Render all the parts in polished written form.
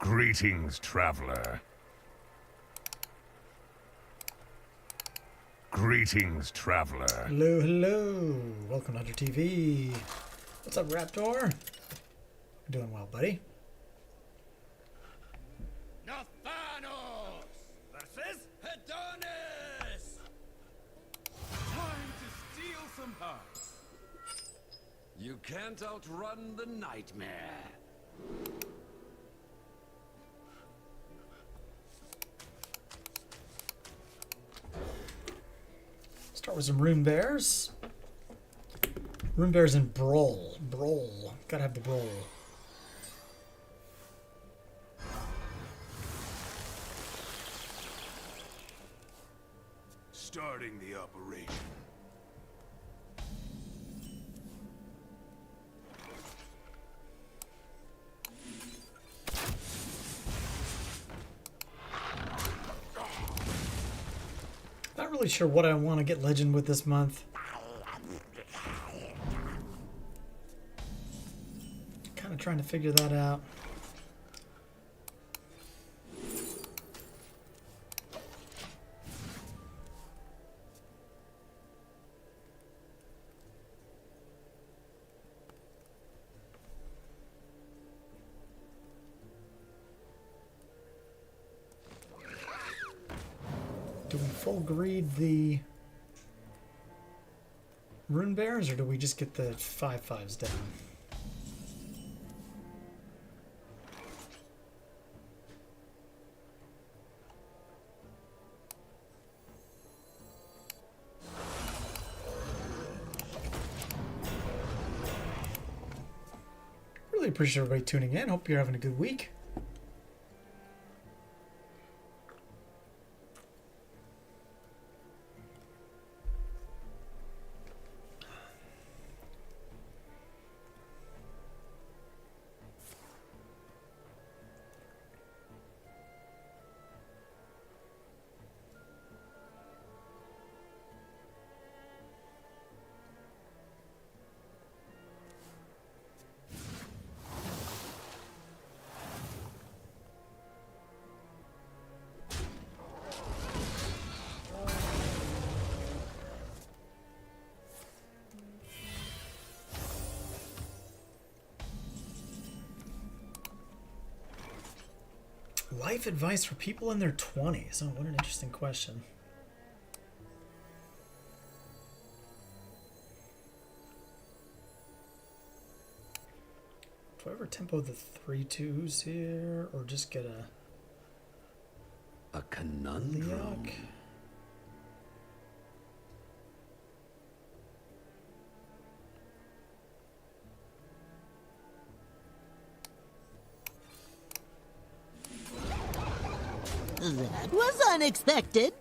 Greetings, traveler. Greetings, traveler. Hello, hello. Welcome to Hunter TV. What's up, Raptor? Doing well, buddy. Nathanos versus Hedonis. Time to steal some hearts. You can't outrun the nightmare. Start with some Rune Bears. Rune Bears and Brawl. Brawl. Gotta have the Brawl. Starting the operation. Not really sure what I want to get Legend with this month. Kind of trying to figure that out. Do we full greed the Rune Bears, or do we just get the 5/5s down? Really appreciate everybody tuning in. Hope you're having a good week. Life advice for people in their 20s. Oh, what an interesting question. Do I ever tempo the 3/2s here, or just get A conundrum. Leok? That was unexpected.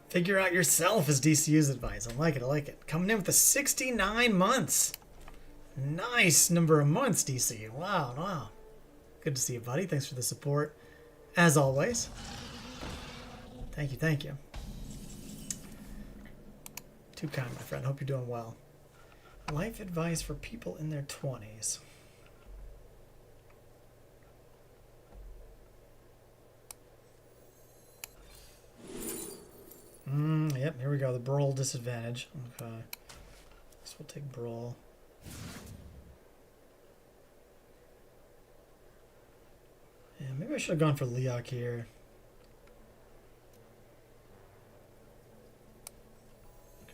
Figure out yourself is DCU's advice. I like it, I like it. Coming in with the 69 months. Nice number of months, DC. Wow, wow. Good to see you, buddy. Thanks for the support, as always. Thank you, thank you. Too kind, my friend. Hope you're doing well. Life advice for people in their 20s. Yep, here we go. The Brawl disadvantage. Okay. So we'll take Brawl. Yeah, maybe I should have gone for Leok here.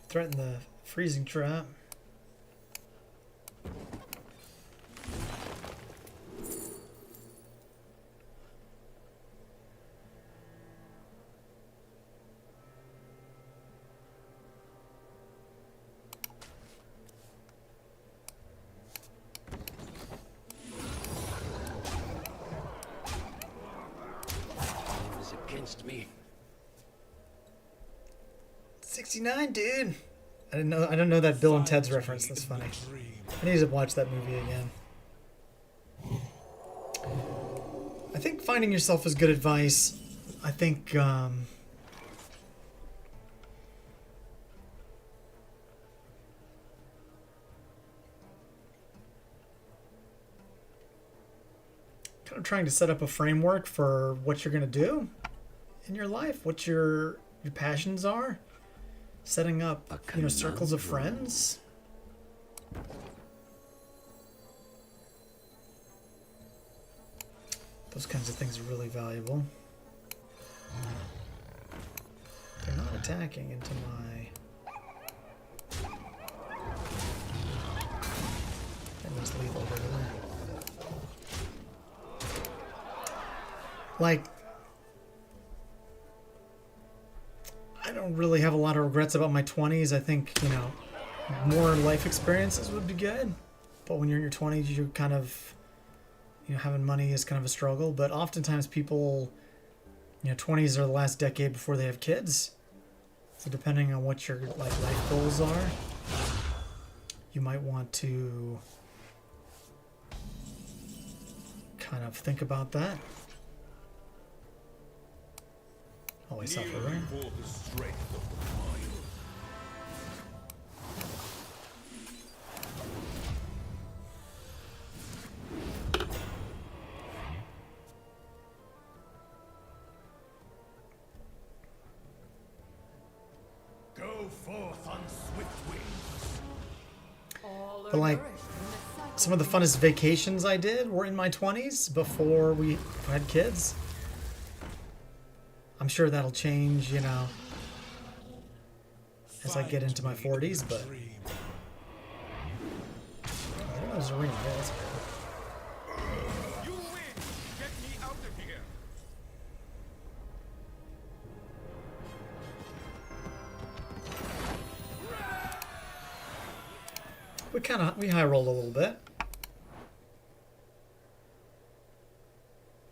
Threaten the freezing trap. Against me. 69, dude. I don't know that Bill and Ted's reference. That's funny. I need to watch that movie again. I think finding yourself is good advice. I think kind of trying to set up a framework for what you're going to do in your life, what your passions are, setting up, circles of friends. Those kinds of things are really valuable. They're not attacking into my... That was lethal over there. Like, I don't really have a lot of regrets about my 20s. I think, more life experiences would be good. But when you're in your 20s, you're kind of, having money is kind of a struggle. But oftentimes people, 20s are the last decade before they have kids. So depending on what your life goals are, you might want to kind of think about that. Always suffer, right? For the strength of the wild. Go forth on swift wings. But like, some of the funnest vacations I did were in my 20s before we had kids. I'm sure that'll change, as I get into my 40s, but... I don't know, Zarina, yeah, that's good. You win! Get me out of here! We high rolled a little bit.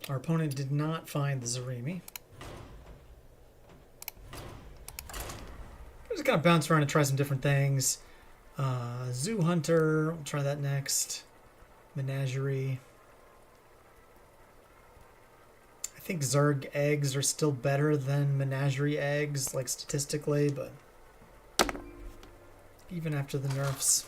Our opponent did not find the Zarimi. Just kind of bounce around and try some different things. Zoo Hunter, we'll try that next. Menagerie. I think Zerg eggs are still better than Menagerie eggs, like statistically, but even after the nerfs.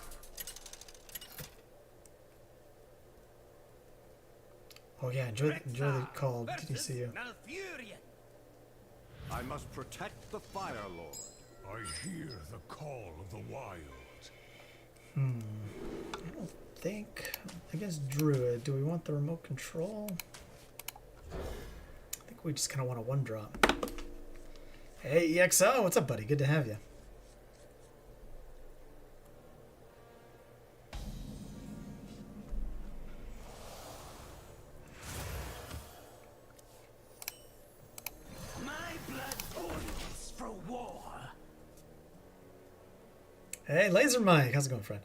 Oh yeah, enjoy the call, TDCU. I must protect the Fire Lord. I hear the call of the wild. I don't think... I guess Druid. Do we want the remote control? I think we just kind of want a one drop. Hey, EXO! What's up, buddy? Good to have you. Hey, Laser Mike. How's it going, friend?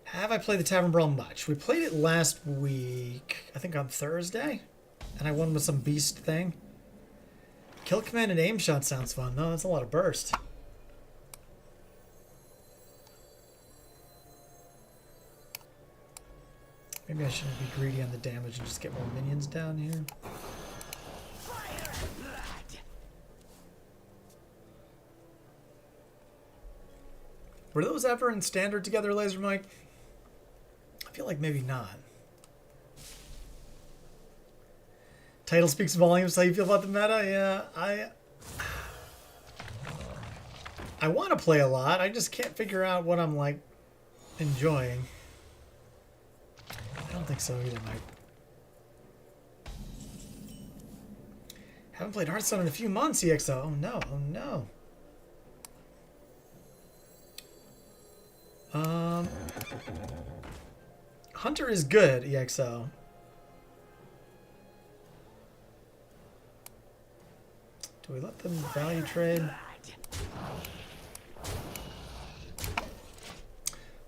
Have I played the Tavern Brawl much? We played it last week, I think on Thursday, and I won with some beast thing. Kill command and aim shot sounds fun, though. That's a lot of burst. Maybe I shouldn't be greedy on the damage and just get more minions down here. Were those ever in standard together, Laser Mike? I feel like maybe not. Title speaks volumes. How you feel about the meta? Yeah, I want to play a lot. I just can't figure out what I'm like enjoying. I don't think so either, Mike. Haven't played Hearthstone in a few months, EXO. Oh no, oh no. Hunter is good, EXO. Do we let them value trade?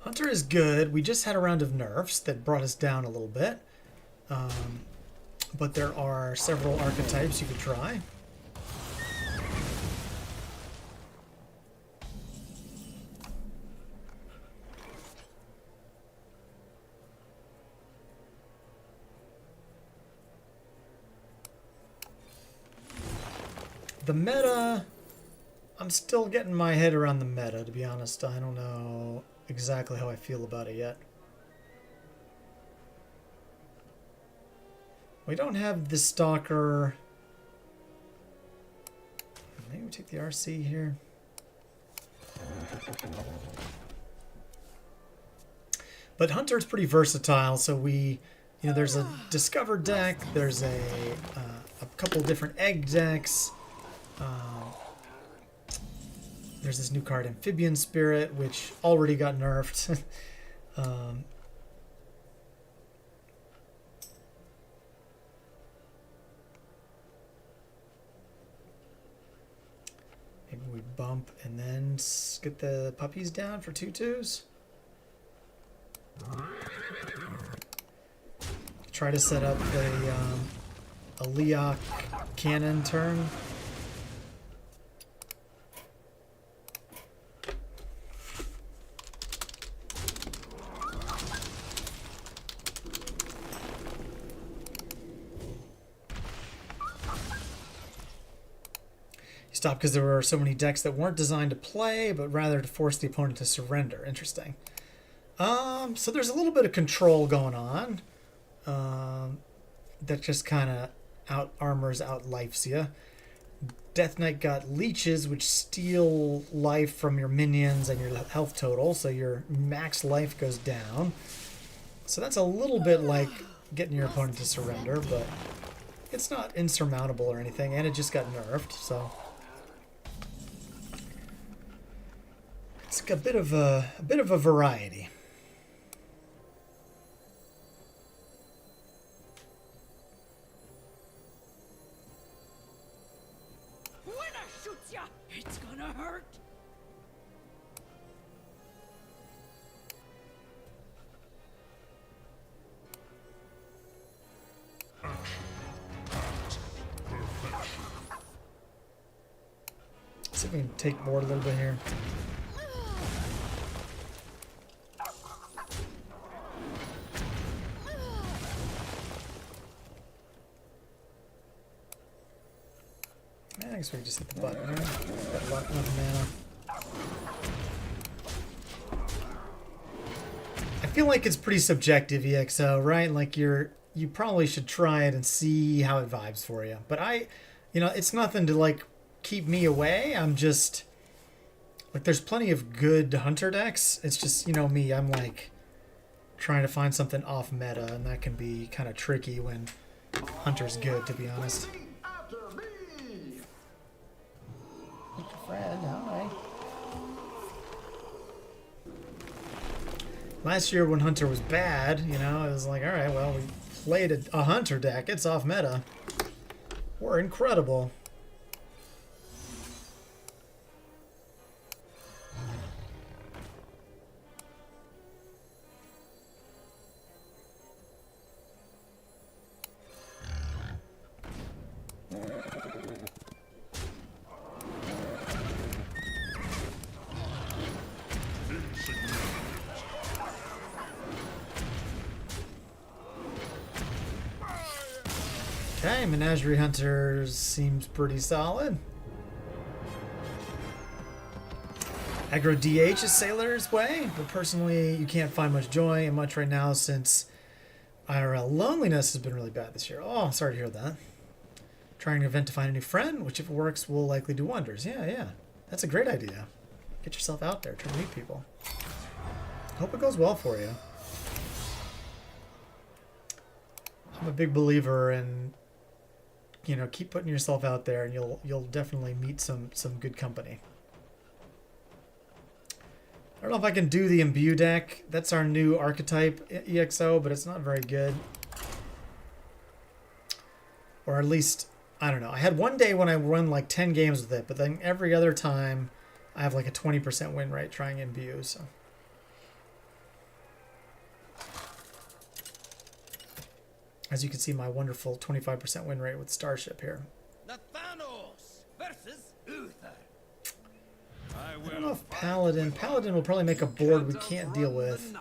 Hunter is good. We just had a round of nerfs that brought us down a little bit. But there are several archetypes you could try. The meta, I'm still getting my head around the meta, to be honest. I don't know exactly how I feel about it yet. We don't have the Stalker. Maybe we take the RC here. But Hunter's pretty versatile, so we, you know, there's a Discover deck, there's a couple different egg decks. There's this new card, Amphibian Spirit, which already got nerfed. Maybe we bump and then get the puppies down for 2/2s. Try to set up a Leok cannon turn. Stop because there were so many decks that weren't designed to play, but rather to force the opponent to surrender. Interesting. So there's a little bit of control going on. That just kind of out armors, out lifes you. Death Knight got leeches, which steal life from your minions and your health total, so your max life goes down. So that's a little bit like getting your opponent to surrender, but it's not insurmountable or anything, and it just got nerfed, so it's a bit of a variety. It's gonna hurt. See if we can take board a little bit here. I guess we can just hit the button. Right? Got a lot of mana. I feel like it's pretty subjective, EXO, right? Like you probably should try it and see how it vibes for you. But it's nothing to like keep me away. I'm just like, there's plenty of good Hunter decks. It's just, me, I'm like trying to find something off meta, and that can be kind of tricky when Hunter's good, to be honest. Friend, hi. Last year when Hunter was bad, it was like, all right, well, we played a Hunter deck. It's off meta. We're incredible. Okay, Menagerie Hunters seems pretty solid. Aggro DH is Sailor's way, but personally, you can't find much joy in much right now since IRL loneliness has been really bad this year. Oh, sorry to hear that. Trying an event to find a new friend, which if it works will likely do wonders. Yeah. That's a great idea. Get yourself out there, try to meet people. Hope it goes well for you. I'm a big believer in, keep putting yourself out there, and you'll definitely meet some good company. I don't know if I can do the Imbue deck. That's our new archetype EXO, but it's not very good. Or at least, I don't know. I had one day when I run like 10 games with it, but then every other time I have like a 20% win rate trying Imbue, so. As you can see, my wonderful 25% win rate with Starship here. Nathanos versus Uther. I don't know if Paladin will probably make a board we can't deal with.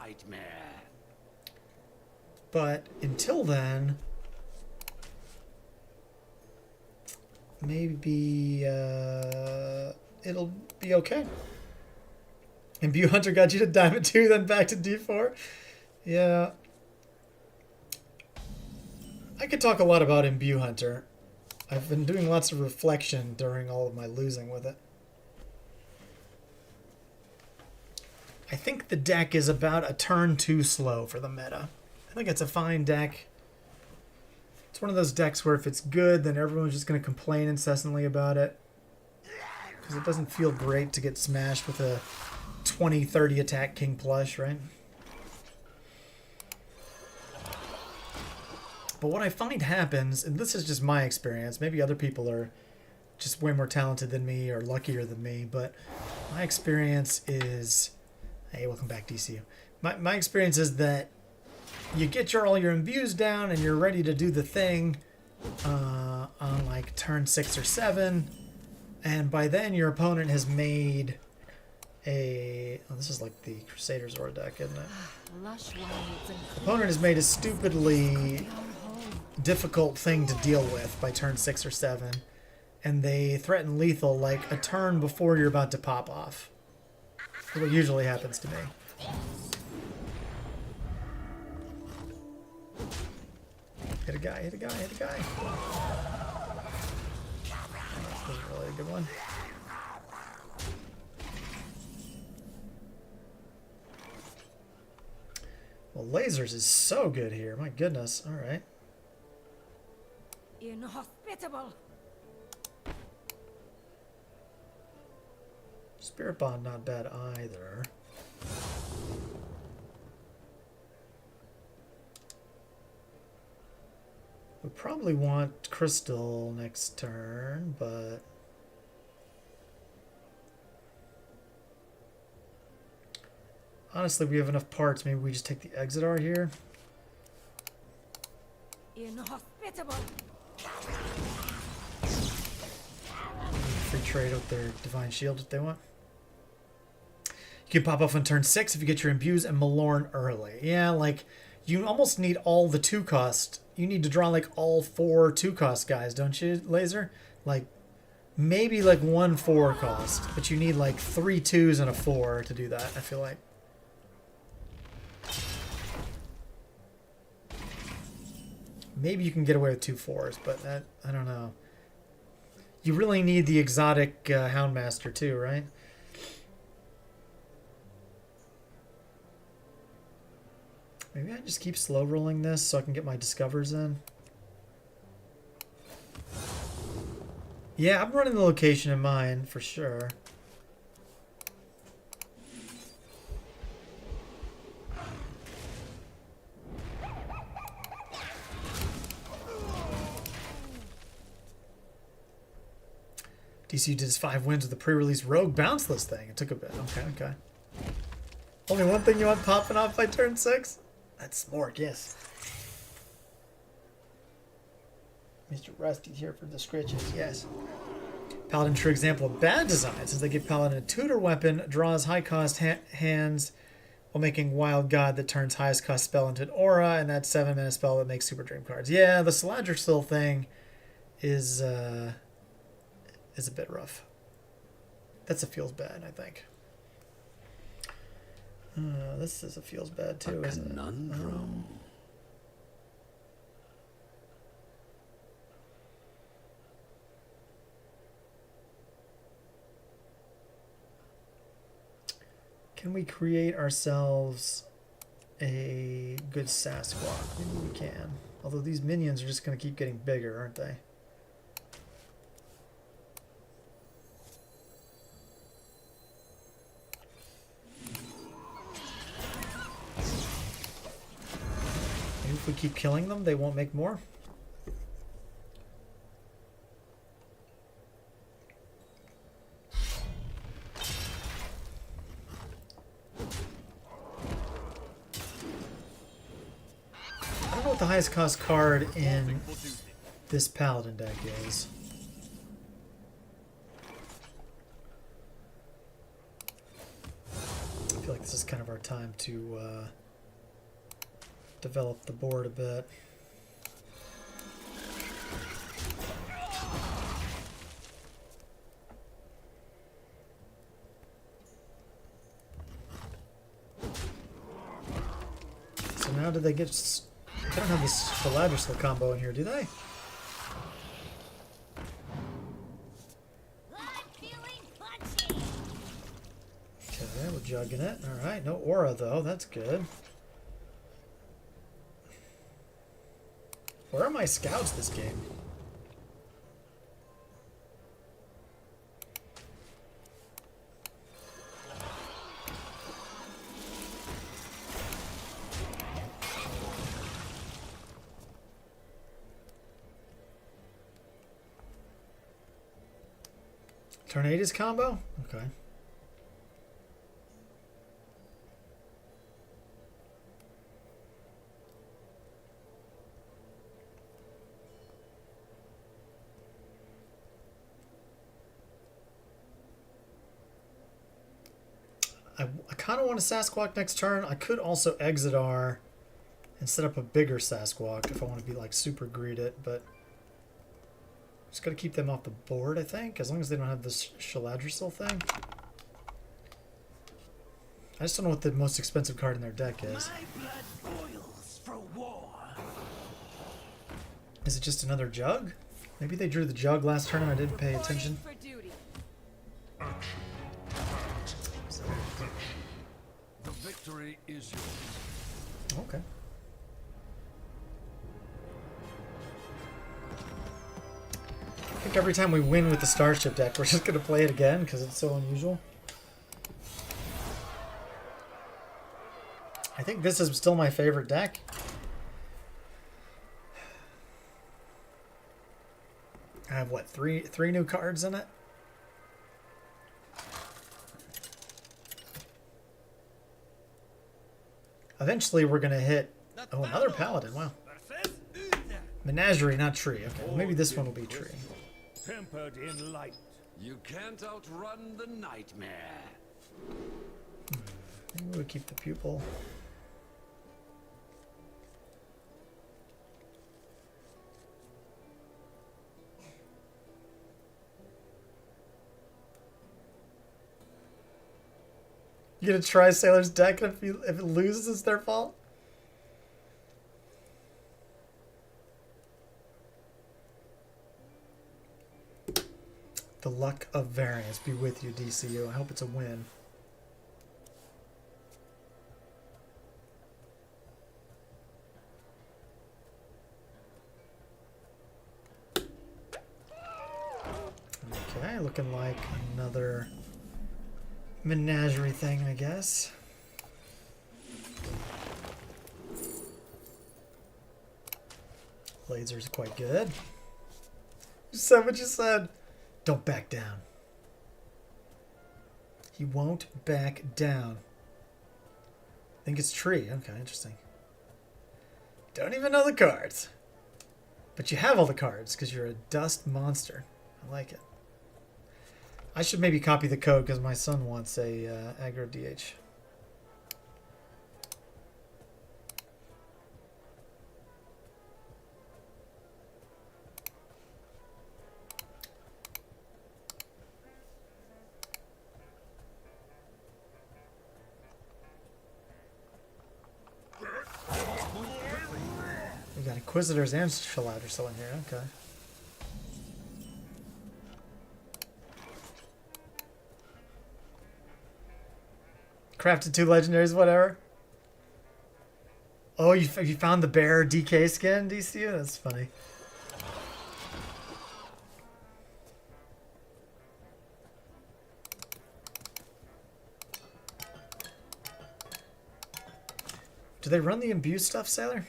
But until then, maybe it'll be okay. Imbue Hunter got you to Diamond 2, then back to D4. Yeah. I could talk a lot about Imbue Hunter. I've been doing lots of reflection during all of my losing with it. I think the deck is about a turn too slow for the meta. I think it's a fine deck. It's one of those decks where if it's good, then everyone's just going to complain incessantly about it. Because it doesn't feel great to get smashed with a 20-30 attack King Plush, right? But what I find happens, and this is just my experience, maybe other people are just way more talented than me or luckier than me, but my experience is... Hey, welcome back, DCU. My experience is that you get all your imbues down and you're ready to do the thing on like turn 6 or 7, and by then your opponent has made a... Oh, this is like the Crusader's Aura deck, isn't it? Opponent has made a stupidly difficult thing to deal with by turn 6 or 7, and they threaten lethal like a turn before you're about to pop off. That's what usually happens to me. Hit a guy, hit a guy, hit a guy. This is really a good one. Well, lasers is so good here. My goodness. All right. Inhospitable. Spirit Bond not bad either. We probably want Crystal next turn, but honestly, we have enough parts. Maybe we just take the Exodar here. Inhospitable. Free trade with their Divine Shield if they want. You can pop off on turn 6 if you get your imbues and Malorn early. Yeah, like, you almost need all the 2-cost. You need to draw, like, all 4 2-cost guys, don't you, Laser? Like, maybe, like, 1 4-cost. But you need, like, 3 2s and a 4 to do that, I feel like. Maybe you can get away with 2 4s, but that, I don't know. You really need the exotic Houndmaster, too, right? Maybe I just keep slow rolling this so I can get my discovers in. Yeah, I'm running the location in mind for sure. DC did his 5 wins with the pre-release Rogue Bounceless thing. It took a bit. Okay. Only one thing you want popping off by turn 6? That's Smork, yes. Mr. Rusty's here for the scritches, yes. Paladin, true example of bad design, since they give Paladin a tutor weapon, draws high-cost hands while making Wild God that turns highest-cost spell into an aura, and that 7-mana spell that makes Super Dream cards. Yeah, the Saladrisil thing is a bit rough. That's a feels bad, I think. This is a feels bad too, isn't it? Can we create ourselves a good Sasquatch? Maybe we can. Although these minions are just going to keep getting bigger, aren't they? If we keep killing them, they won't make more. I don't know what the highest cost card in this Paladin deck is. I feel like this is kind of our time to develop the board a bit. So now do they get They don't have this Galadriel combo in here, do they? Okay, we're jugging it. Alright, no aura though, that's good. Where are my scouts this game? Tornadus combo? Okay. I kind of want a Sasquatch next turn. I could also Exodar and set up a bigger Sasquatch if I want to be like super greed it, but just gotta keep them off the board, I think, as long as they don't have this Shaladrisil thing. I just don't know what the most expensive card in their deck is. My blood boils for war. Is it just another Jug? Maybe they drew the Jug last turn and I didn't pay attention. For duty. The victory is yours. Okay. I think every time we win with the Starship deck, we're just going to play it again because it's so unusual. I think this is still my favorite deck. I have, what, three new cards in it? Eventually we're going to hit... Oh, another Paladin, wow. Menagerie, not Tree. Okay, well, maybe this one will be Tree. Tempered in light. You can't outrun the nightmare. Maybe we'll keep the Pupil. You gonna try Sailor's deck, and if it loses, it's their fault? The luck of variance be with you, DCU. I hope it's a win. Okay, looking like another menagerie thing, I guess. Laser's quite good. You said what you said. Don't back down. He won't back down. I think it's Tree. Okay, interesting. Don't even know the cards. But you have all the cards because you're a dust monster. I like it. I should maybe copy the code because my son wants a aggro DH. We got Inquisitors and Shaladrisil in here. Okay. Crafted 2 legendaries, whatever. Oh, you found the bear DK skin, DCU? That's funny. Do they run the imbue stuff, Sailor?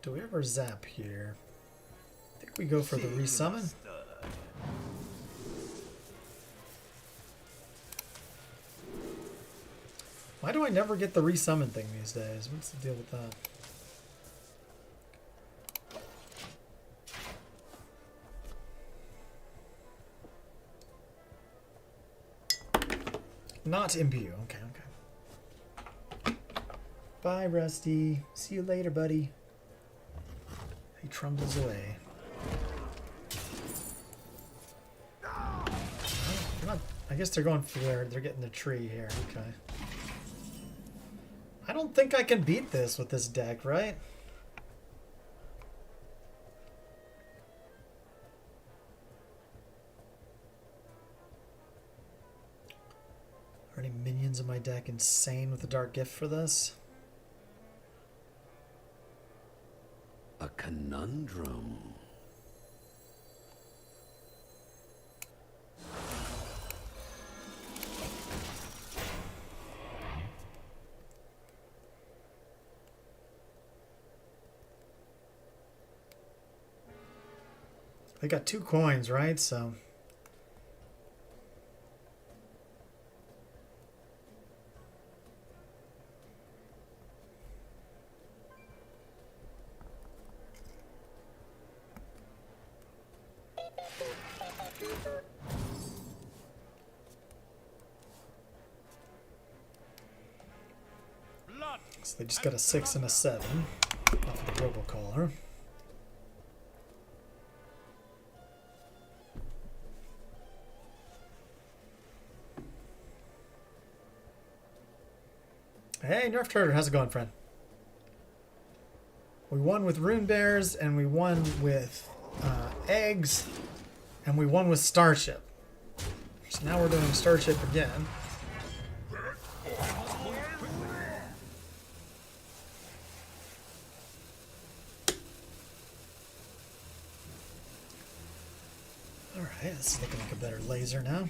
Do we ever zap here? I think we go for the resummon. Why do I never get the resummon thing these days? What's the deal with that? Not imbue. Okay, okay. Bye, Rusty. See you later, buddy. He trundles away. Oh, I guess they're going for they're getting the tree here. Okay. I don't think I can beat this with this deck, right? Are any minions in my deck insane with the Dark Gift for this? A conundrum. They got 2 coins, right? So they just got a 6 and a 7 off of the Robocaller. Hey, Nerf Turtle, how's it going, friend? We won with Rune Bears, and we won with Eggs, and we won with Starship. So now we're doing Starship again. Alright, this is looking like a better laser now.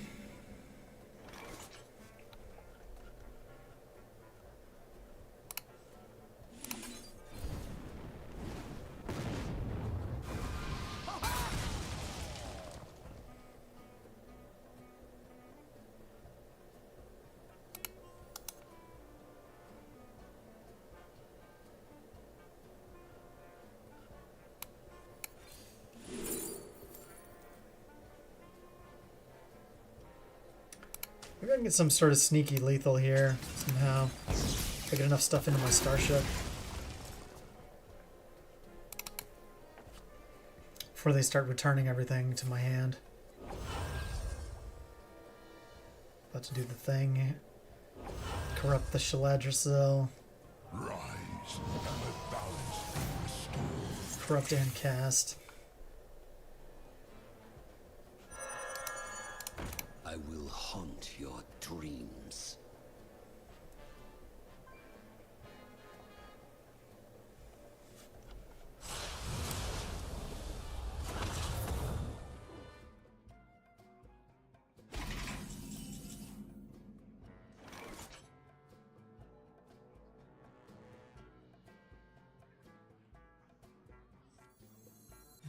We're gonna get some sort of sneaky lethal here somehow. If I get enough stuff into my Starship before they start returning everything to my hand. About to do the thing. Corrupt the Shaladrisil. Rise and the balance be restored. Corrupt and cast. I will haunt your dreams.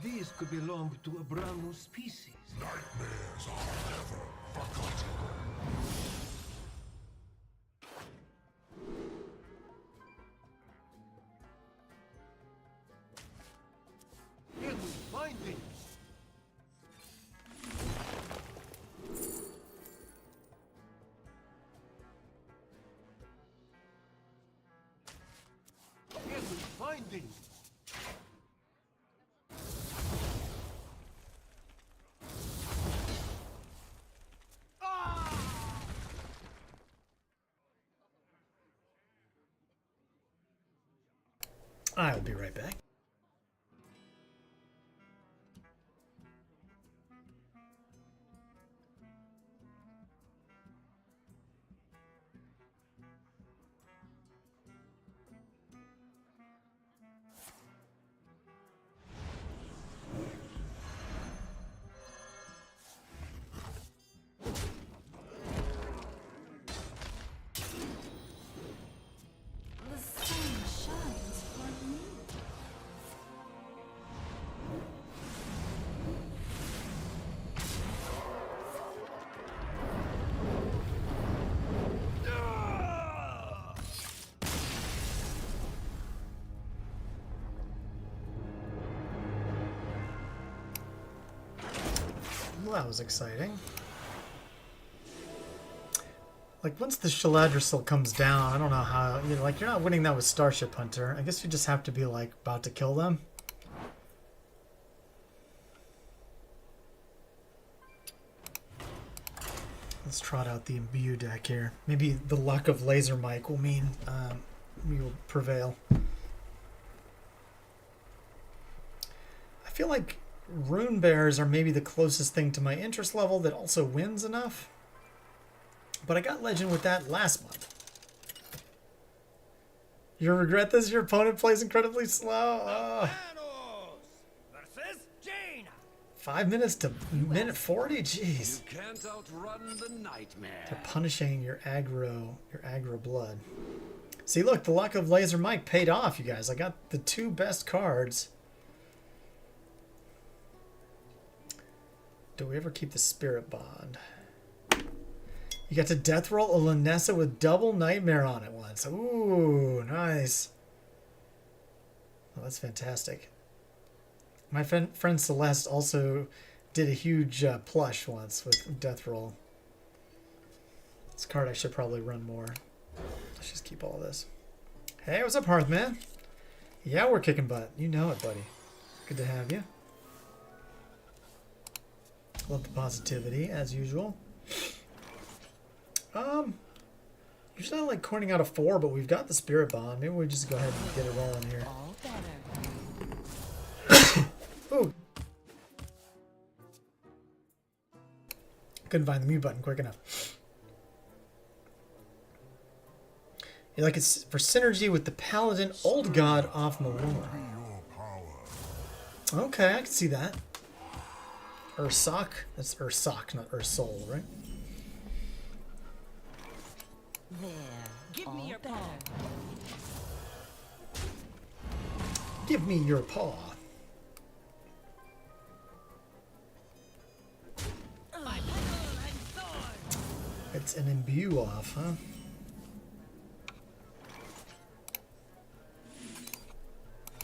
These could belong to a brand new species. Nightmares are never forgotten. Can we find them? Can we find them? I'll be right back. The sun shines for me. Well, that was exciting. Like, once the Shaladrisil comes down, I don't know how... like, you're not winning that with Starship Hunter. I guess you just have to be, like, about to kill them. Let's trot out the Imbue deck here. Maybe the luck of Laser Mike will mean we will prevail. I feel like Rune Bears are maybe the closest thing to my interest level that also wins enough. But I got Legend with that last month. You'll regret this? Your opponent plays incredibly slow? Oh. Versus Jaina. 5 minutes to minute 40? Jeez. You can't outrun the nightmare. They're punishing your aggro blood. See, look, the luck of Laser Mike paid off, you guys. I got the 2 best cards. Do we ever keep the Spirit Bond? You got to death roll a Lunessa with double Nightmare on it once. Ooh, nice. Well, that's fantastic. My friend Celeste also did a huge plush once with death roll. This card I should probably run more. Let's just keep all this. Hey, what's up, Hearthman? Yeah, we're kicking butt. You know it, buddy. Good to have you. Love the positivity, as usual. Usually I like coining out a 4, but we've got the Spirit Bond. Maybe we just go ahead and get it rolling here. All better. Ooh. Couldn't find the mute button quick enough. Yeah, like it's for synergy with the Paladin Old God off Malora. Okay, I can see that. Ursoc? That's Ursoc, not Ursol, right? There. Give me your paw. Give me your paw. It's an imbue off, huh?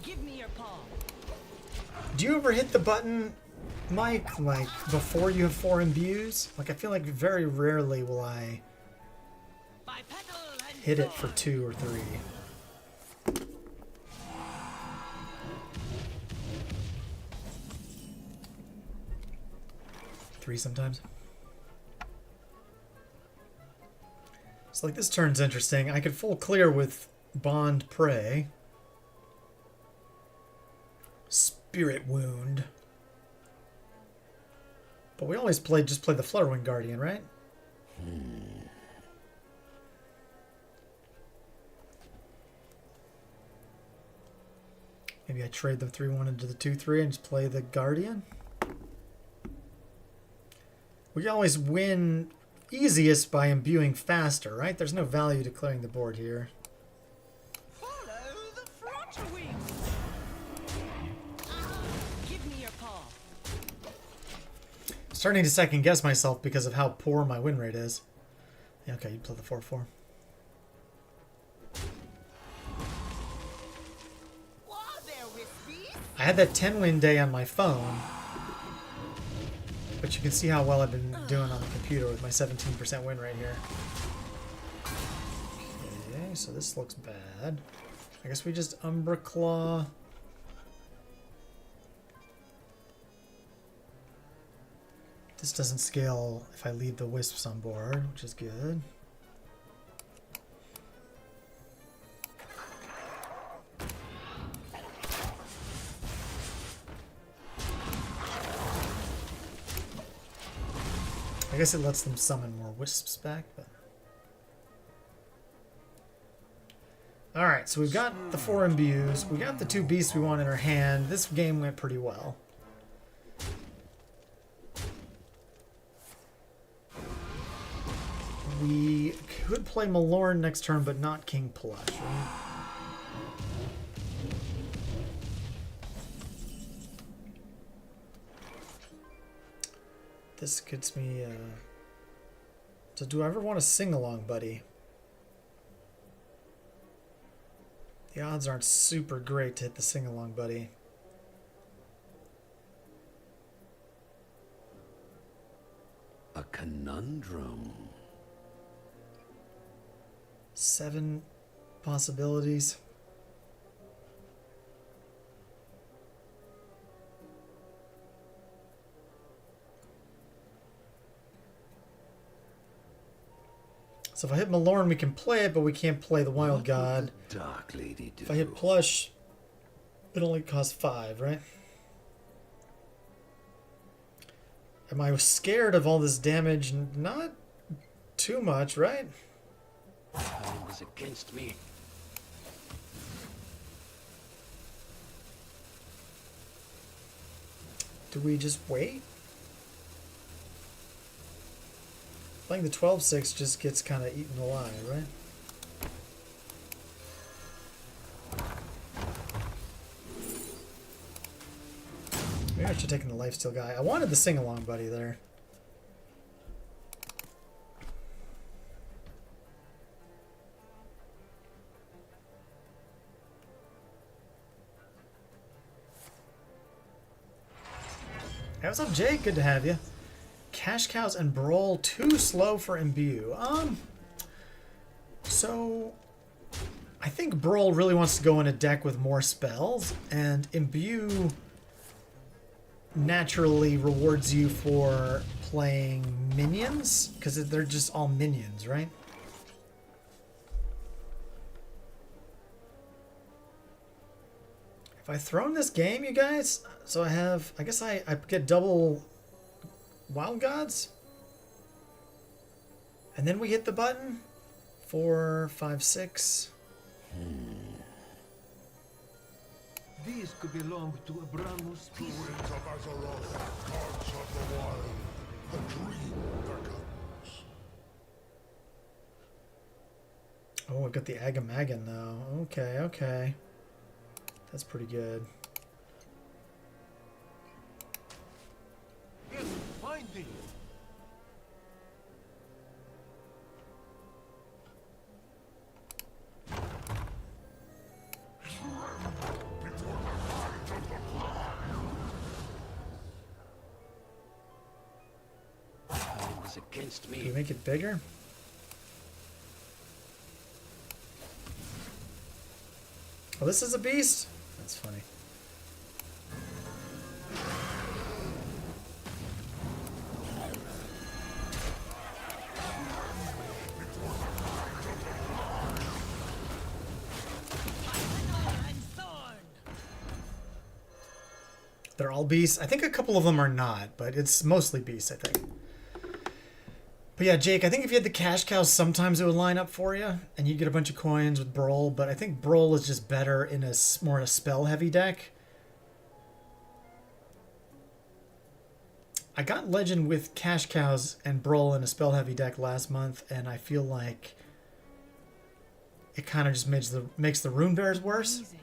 Give me your paw. Do you ever hit the button, Mike, like before you have 4 imbues? Like, I feel like very rarely will I hit it for 2 or 3. 3 sometimes. So like this turn's interesting. I could full clear with Bond Prey. Spirit Wound. But we always just play the Flutterwing Guardian, right? Maybe I trade the 3-1 into the 2-3 and just play the Guardian. We always win easiest by imbuing faster, right? There's no value to clearing the board here. Follow the Flutterwing. Give me your paw. Starting to second guess myself because of how poor my win rate is. Yeah, okay, you play the 4-4. I had that 10 win day on my phone, but you can see how well I've been doing on the computer with my 17% win rate here. Okay, so this looks bad. I guess we just Umbra Claw. This doesn't scale if I leave the Wisps on board, which is good. I guess it lets them summon more Wisps back, but... Alright, so we've got the 4 imbues. We got the 2 beasts we want in our hand. This game went pretty well. We could play Malorn next turn, but not King Plush, right? This gets me, So do I ever want to sing along, buddy? The odds aren't super great to hit the sing along, buddy. A conundrum. 7 possibilities. So if I hit Malorn, we can play it, but we can't play the Wild What God. would the Dark Lady do? If I hit Plush, it only costs 5, right? Am I scared of all this damage? Not too much, right? Time is against me. Do we just wait? Playing the 12-6 just gets kind of eaten alive, right? Maybe I should have taken the lifesteal guy. I wanted the sing-along buddy there. Hey, what's up, Jake? Good to have you. Cash Cows and Brawl too slow for Imbue. So I think Brawl really wants to go in a deck with more spells, and Imbue naturally rewards you for playing minions because they're just all minions, right? If I throw in this game, you guys, so I guess I get double Wild Gods, and then we hit the button. 4, 5, 6. These could belong to Abramus species. Winds of Azeroth, gods of the wild, the dream beckons. Oh, I got the Agamagan though. Okay, okay. That's pretty good. Yes, find thee. Time is against Do we me. make it bigger? Oh, this is a beast? That's funny. They're all beasts. I think a couple of them are not, but it's mostly beasts, I think. But yeah, Jake, I think if you had the cash cows, sometimes it would line up for you, and you'd get a bunch of coins with Brawl, but I think Brawl is just better in a more in a spell-heavy deck. I got Legend with cash cows and Brawl in a spell-heavy deck last month, and I feel like it kind of just makes the Rune Bears worse. Amazing.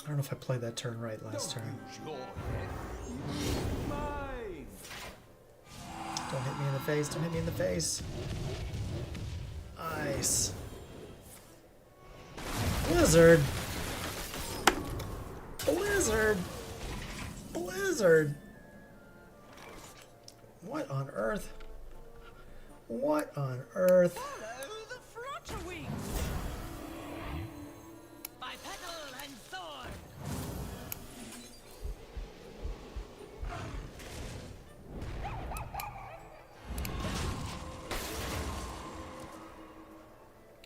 I don't know if I played that turn right last turn. Mine. Don't hit me in the face, don't hit me in the face. Ice. Blizzard. Blizzard. Blizzard. What on earth? What on earth? Follow the flutter wings. By petal and sword.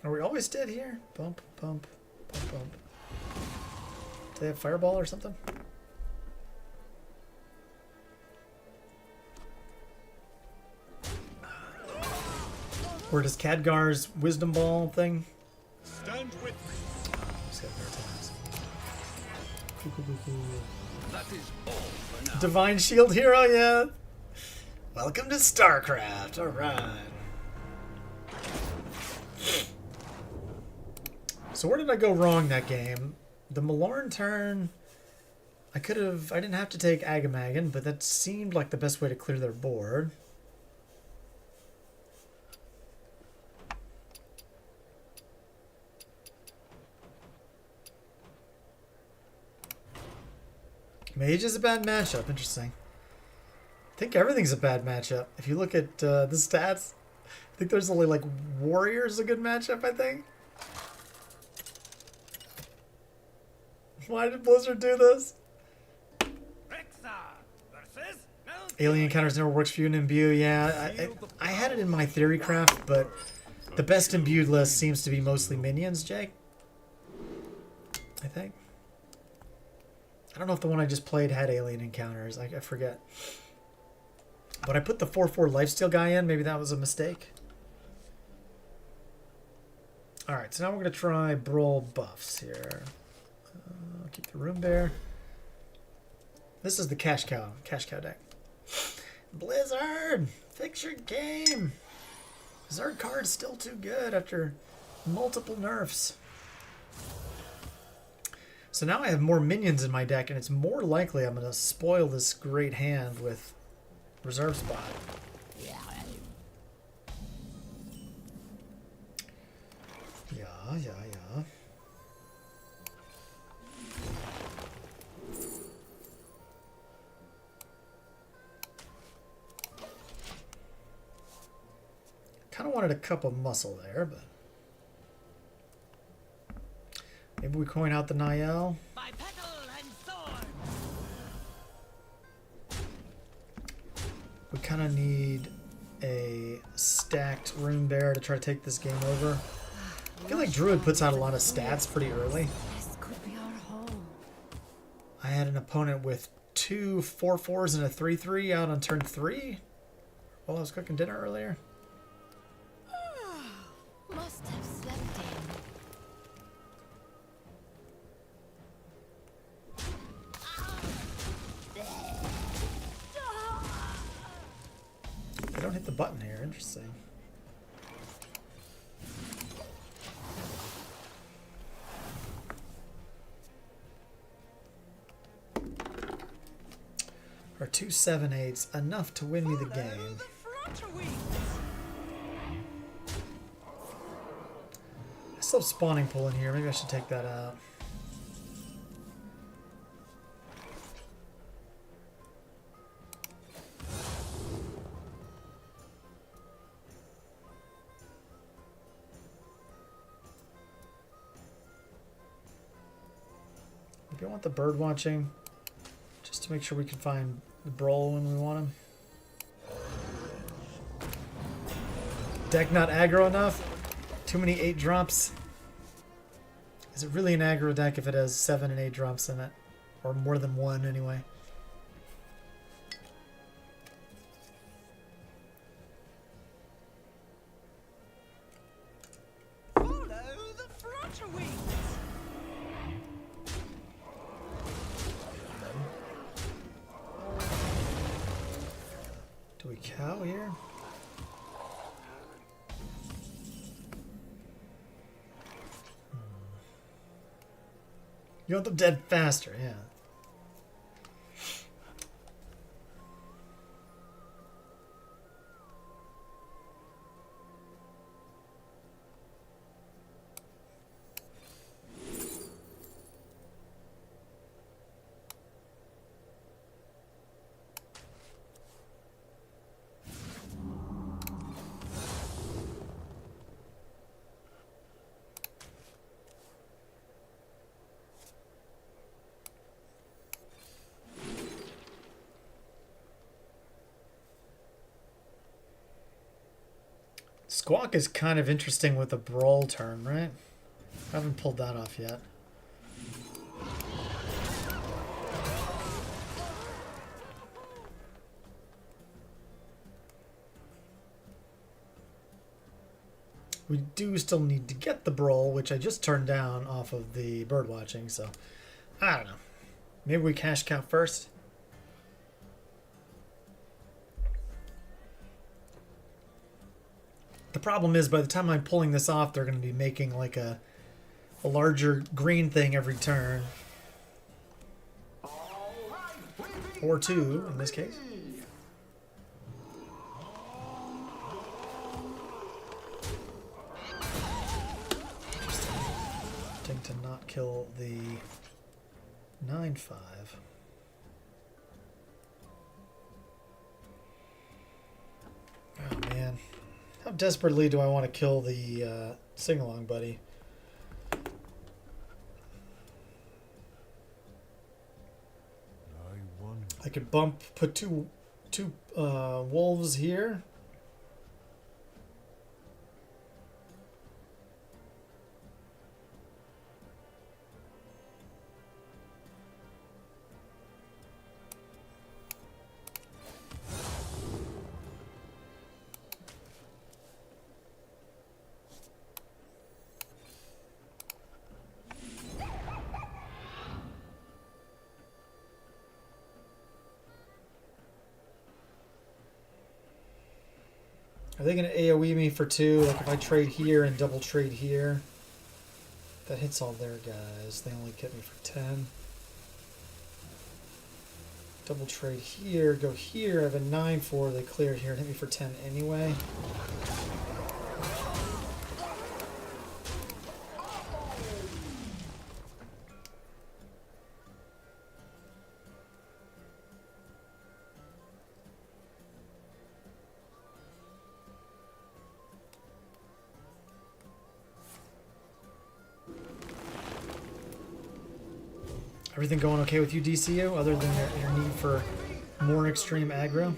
Are we always dead here? Bump, bump, bump, bump. Do they have fireball or something? Or does Khadgar's wisdom ball thing? Stand with me. Just got there times. Cool, cool, cool, cool. That is all for now. Divine Shield Hero, yeah. Welcome to StarCraft. All right. So where did I go wrong that game? The Malorn turn, I didn't have to take Agamagan, but that seemed like the best way to clear their board. Mage is a bad matchup. Interesting. I think everything's a bad matchup. If you look at the stats, I think there's only like Warrior's a good matchup, I think. Why did Blizzard do this? Alien Encounters never works for you in Imbue. Yeah, I had it in my theory craft, but the best imbued list seems to be mostly minions, Jake. I think. I don't know if the one I just played had Alien Encounters. I forget. But I put the 4/4 lifesteal guy in. Maybe that was a mistake. Alright, so now we're going to try Brawl buffs here. Keep the Room Bear. This is the Cash Cow deck. Blizzard! Fix your game! Zerg card's still too good after multiple nerfs. So now I have more minions in my deck, and it's more likely I'm going to spoil this great hand with Reserve Spot. Yeah. Kind of wanted a cup of muscle there, but maybe we coin out the Niall. By petal and sword. We kind of need a stacked Rune Bear to try to take this game over. I feel like Druid puts out a lot of stats pretty early. This could be our home. I had an opponent with 2 4/4s and a 3/3 out on turn 3 while I was cooking dinner earlier. Must have slept They don't hit the button here. Interesting. Or 2 7/8s, enough to win me the game. I still have Spawning Pool in here. Maybe I should take that out. Maybe I want the bird watching, just to make sure we can find the Brawl when we want him. Deck not aggro enough? Too many 8 drops? Is it really an aggro deck if it has 7 and 8 drops in it? Or more than 1 anyway. Follow the flutter wings. Do we cow here? You want them dead faster, yeah. Squawk is kind of interesting with a Brawl turn, right? I haven't pulled that off yet. We do still need to get the Brawl, which I just turned down off of the bird watching, so I don't know. Maybe we cash cow first. The problem is by the time I'm pulling this off, they're going to be making like a larger green thing every turn. Or 2 in this case. Interesting to not kill the 9/5. Oh man. How desperately do I want to kill the sing-along buddy? I wonder. I could put two wolves here. Are they going to AoE me for 2? Like if I trade here and double trade here, that hits all their guys. They only get me for 10. Double trade here, go here. I have a 9-4. They clear here and hit me for 10 anyway. Everything going okay with you, DCU, other than your need for more extreme aggro?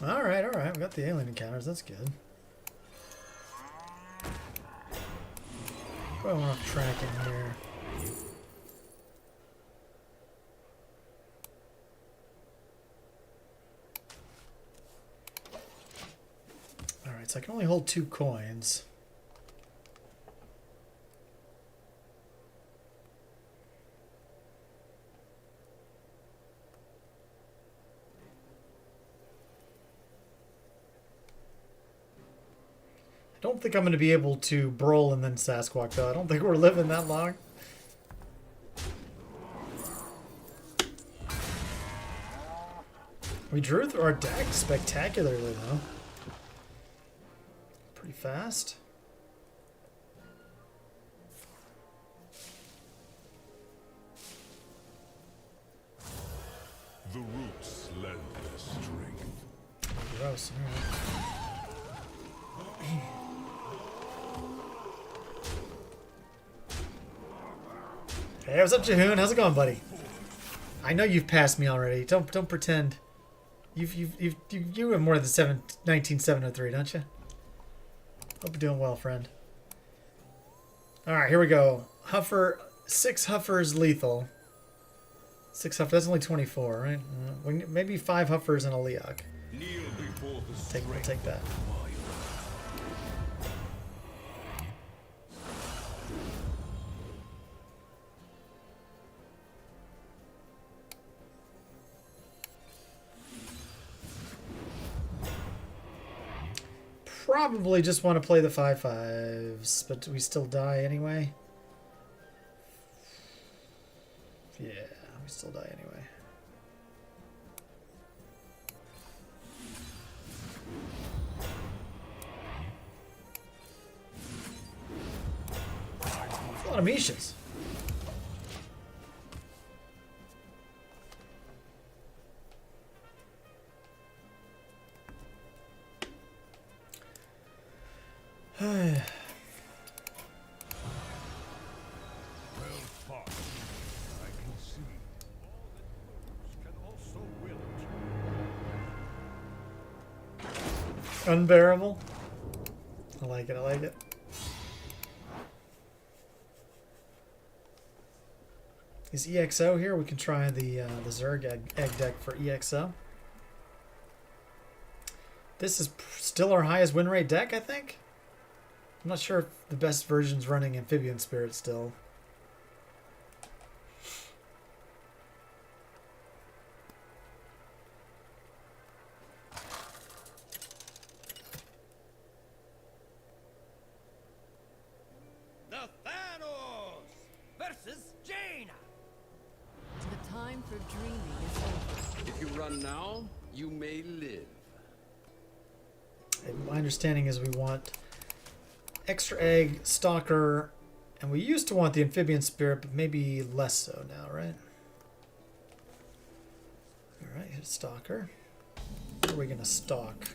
Alright, we got the alien encounters, that's good. Going off tracking here. Alright, so I can only hold 2 coins. I don't think I'm going to be able to brawl and then Sasquatch, though. I don't think we're living that long. We drew through our deck spectacularly, though. Pretty fast. The roots lend their strength. Gross. All right. Hey, what's up, Jahoon? How's it going, buddy? I know you've passed me already. Don't pretend. You have more than 19703, don't you? Hope you're doing well, friend. All right, here we go. Huffer, 6 Huffers lethal. 6 Huffers. That's only 24, right? Maybe 5 Huffers and a Leok. We'll take that. Probably just want to play the 5/5s, but we still die anyway. Yeah, we still die anyway. That's a lot of Mishas. Well fought. I can see. All that can also wilt. Unbearable. I like it, I like it. Is EXO here? We can try the Zerg egg deck for EXO. This is still our highest win rate deck, I think. I'm not sure if the best version's running Amphibian Spirit still. for dreaming is over. If you run now, you may live. And my understanding is we want extra egg, stalker, and we used to want the amphibian spirit, but maybe less so now, right? Alright, hit stalker. Where are we gonna stalk?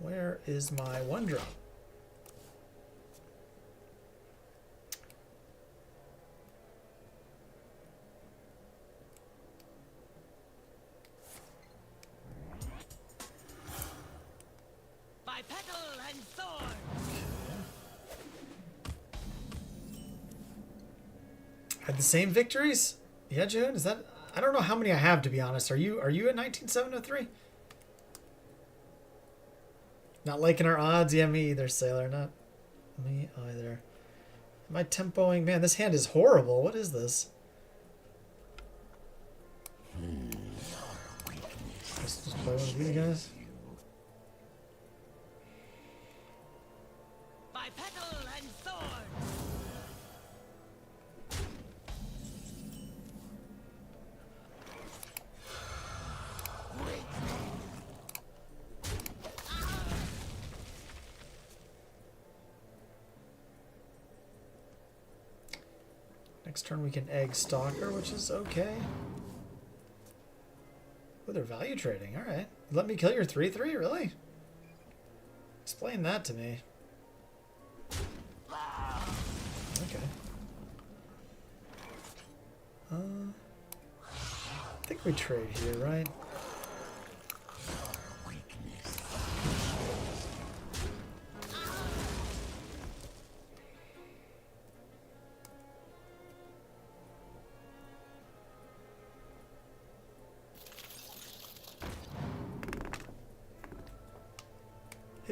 Where is my one drop? By petal and sword. Had the same victories? Yeah, June? Is that... I don't know how many I have, to be honest. Are you at 19703? Not liking our odds? Yeah, me either, Sailor. Not me either. Am I tempoing? Man, this hand is horrible. What is this? Let's just play one of these guys. By petal and sword. Next turn we can egg stalker, which is okay. Oh, they're value trading. All right. Let me kill your 3/3, really? Explain that to me. Okay. I think we trade here, right?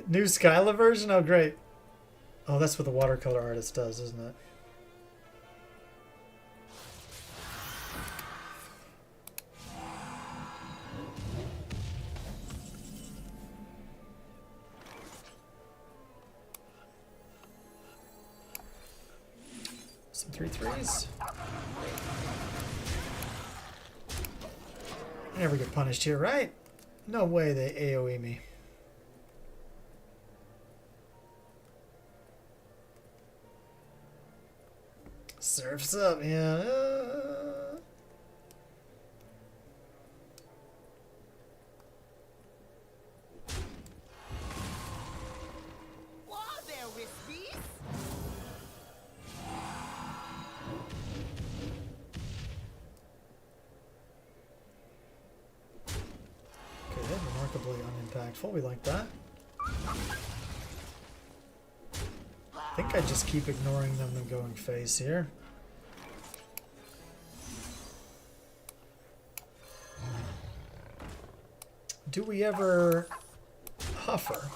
New Skyla version? Oh, great. Oh, that's what the watercolor artist does, isn't it? Some 3/3s. I never get punished here, right? No way they AoE me. Surf's up, yeah. Whoa there, Wispies. Good, remarkably unimpactful. We like that. I think I just keep ignoring them and going face here. Do we ever huffer?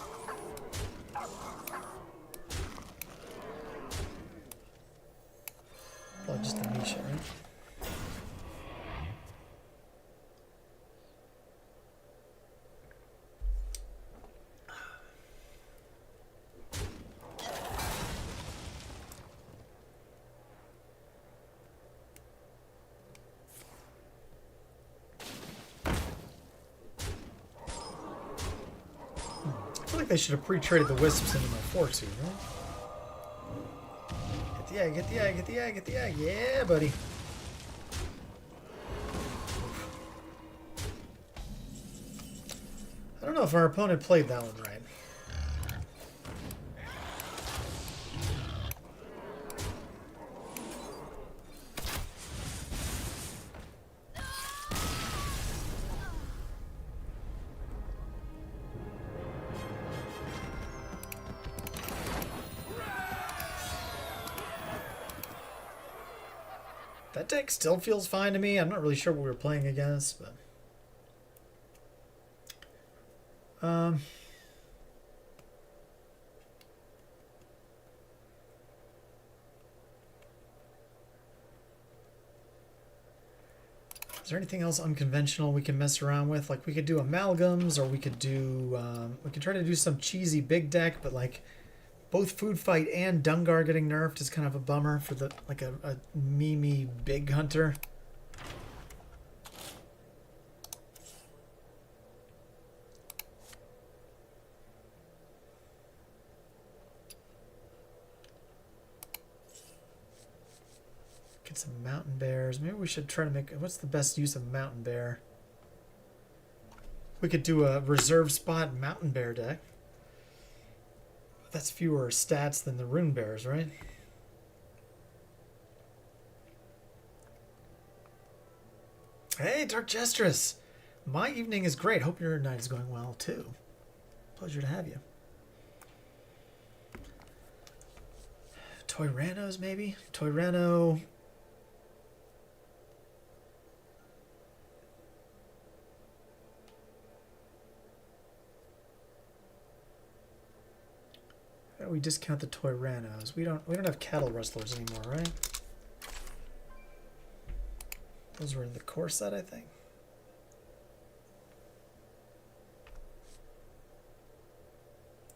Probably just the Misha, right? I feel like they should have pre-traded the wisps into my forks here, right? Get the egg, get the egg, get the egg, get the egg. Yeah, buddy. I don't know if our opponent played that one right. That deck still feels fine to me. I'm not really sure what we were playing against, but... Is there anything else unconventional we can mess around with? Like, we could do amalgams, or we could do... we could try to do some cheesy big deck, but, like, both Food Fight and Dungar getting nerfed is kind of a bummer for the, like, a memey big hunter. Get some mountain bears. Maybe we should try to make... What's the best use of mountain bear? We could do a reserve spot mountain bear deck. That's fewer stats than the rune bears, right? Hey, Dark Jestress! My evening is great. Hope your night is going well, too. Pleasure to have you. Toy Ranos, maybe? Toy Rano... How do we discount the Toy Ranos? We don't have cattle rustlers anymore, right? Those were in the core set, I think.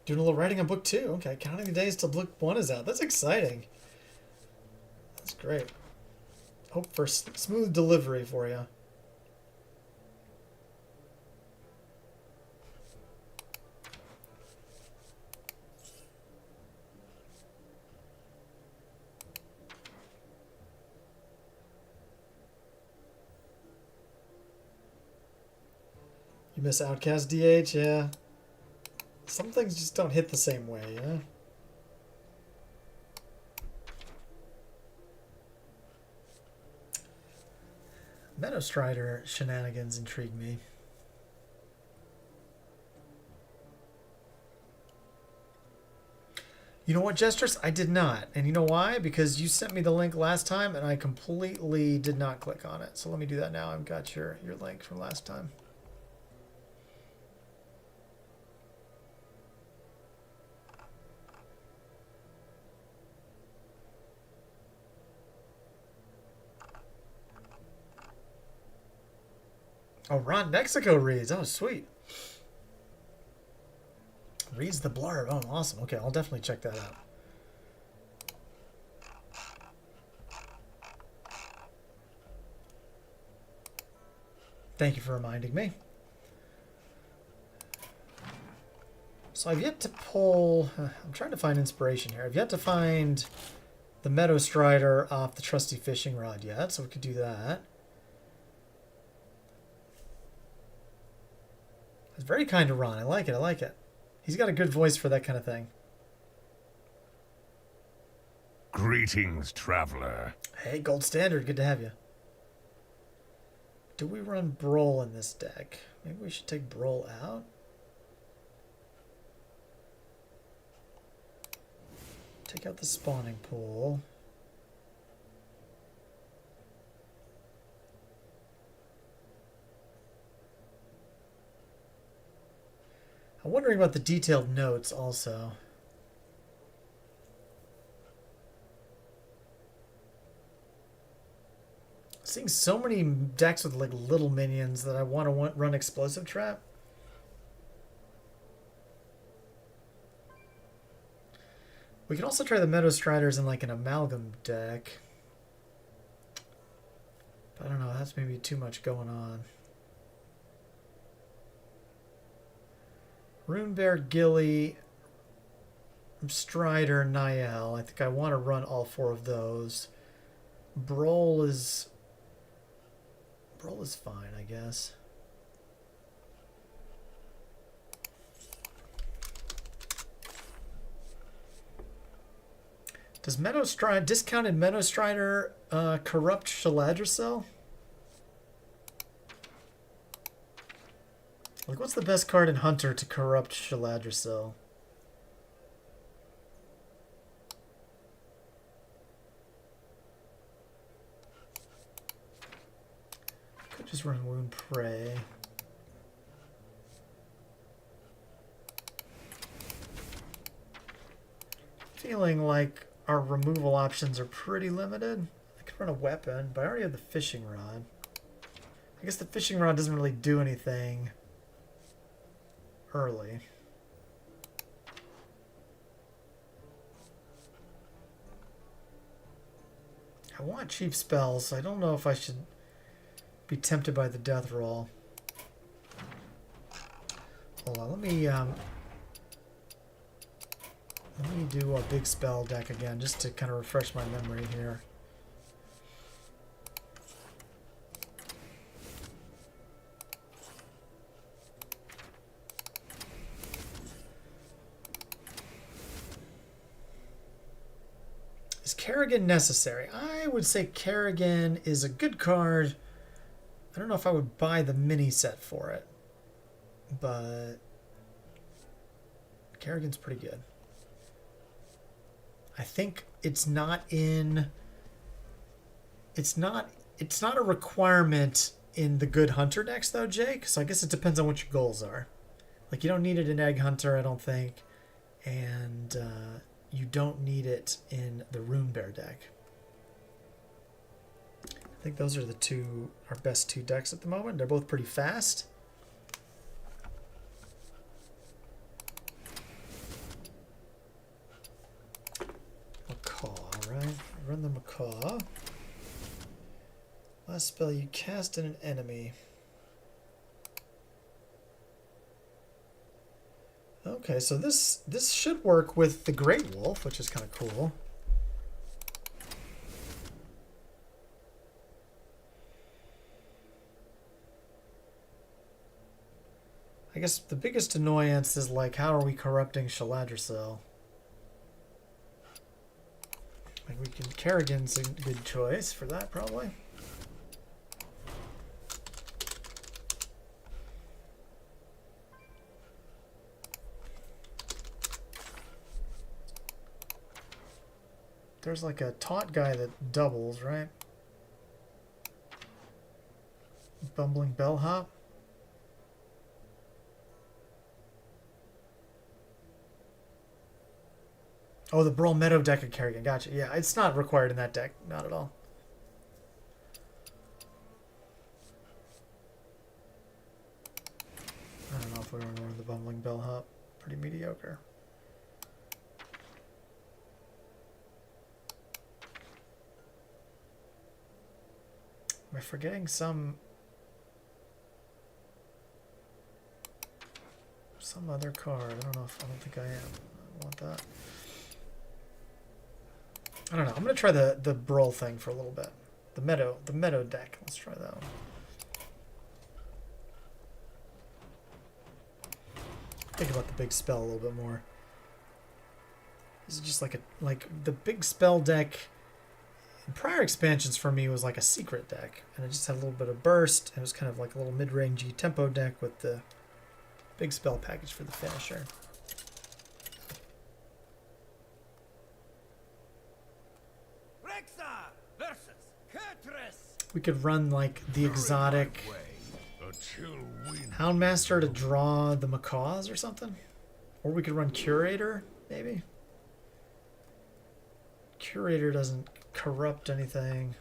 Doing a little writing on book 2. Okay, counting the days till book 1 is out. That's exciting. That's great. Hope for smooth delivery for you. You miss Outcast DH, yeah. Some things just don't hit the same way, you know? Meadow Strider shenanigans intrigue me. You know what, Jestress? I did not. And you know why? Because you sent me the link last time and I completely did not click on it. So let me do that now. I've got your link from last time. Oh, Ron Mexico reads. Oh, sweet. Reads the blurb. Oh, awesome. Okay, I'll definitely check that out. Thank you for reminding me. So I've yet to pull... I'm trying to find inspiration here. I've yet to find the Meadow Strider off the trusty fishing rod yet, so we could do that. It's very kind of Ron. I like it. I like it. He's got a good voice for that kind of thing. Greetings, traveler. Hey, Gold Standard. Good to have you. Do we run Brawl in this deck? Maybe we should take Brawl out. Take out the spawning pool. I'm wondering about the detailed notes also. Seeing so many decks with like little minions that I want to run Explosive Trap. We can also try the Meadow Striders in like an amalgam deck. But I don't know, that's maybe too much going on. Runebear, Gilly, Strider, Niall. I think I want to run all 4 of those. Brawl is fine, I guess. Does discounted Meadow Strider corrupt Shaladricel? Like, what's the best card in Hunter to corrupt Shaladricel? Could just run Wound Prey. Feeling like our removal options are pretty limited. I could run a weapon, but I already have the fishing rod. I guess the fishing rod doesn't really do anything early. I want cheap spells, so I don't know if I should be tempted by the death roll. Hold on, let me do a big spell deck again, just to kind of refresh my memory here. Kerrigan necessary. I would say Kerrigan is a good card. I don't know if I would buy the mini set for it, but Kerrigan's pretty good. I think it's not in. It's not a requirement in the good hunter decks though, Jake. So I guess it depends on what your goals are. Like you don't need it in Egg Hunter, I don't think, and you don't need it in the Rune Bear deck. I think those are our best two decks at the moment. They're both pretty fast. Macaw, right? Run the Macaw. Last spell you cast in an enemy. Okay, so this should work with the Great Wolf, which is kind of cool. I guess the biggest annoyance is like, how are we corrupting Shaladrosel? Like we can, Kerrigan's a good choice for that probably. There's like a taunt guy that doubles, right? Bumbling Bellhop. Oh, the Brawl Meadow deck of Kerrigan. Gotcha. Yeah, it's not required in that deck. Not at all. I don't know if we want to run the Bumbling Bellhop. Pretty mediocre. Am I forgetting some other card? I don't think I am. I want that. I don't know. I'm gonna try the Brawl thing for a little bit. The Meadow deck. Let's try that one. Think about the big spell a little bit more. This is just like the big spell deck. In prior expansions for me was like a secret deck, and it just had a little bit of burst. It was kind of like a little mid-rangey tempo deck with the big spell package for the finisher. Rexa versus Kurtrus. We could run like the exotic Houndmaster to draw the Macaws or something, or we could run Curator maybe. Curator doesn't corrupt anything.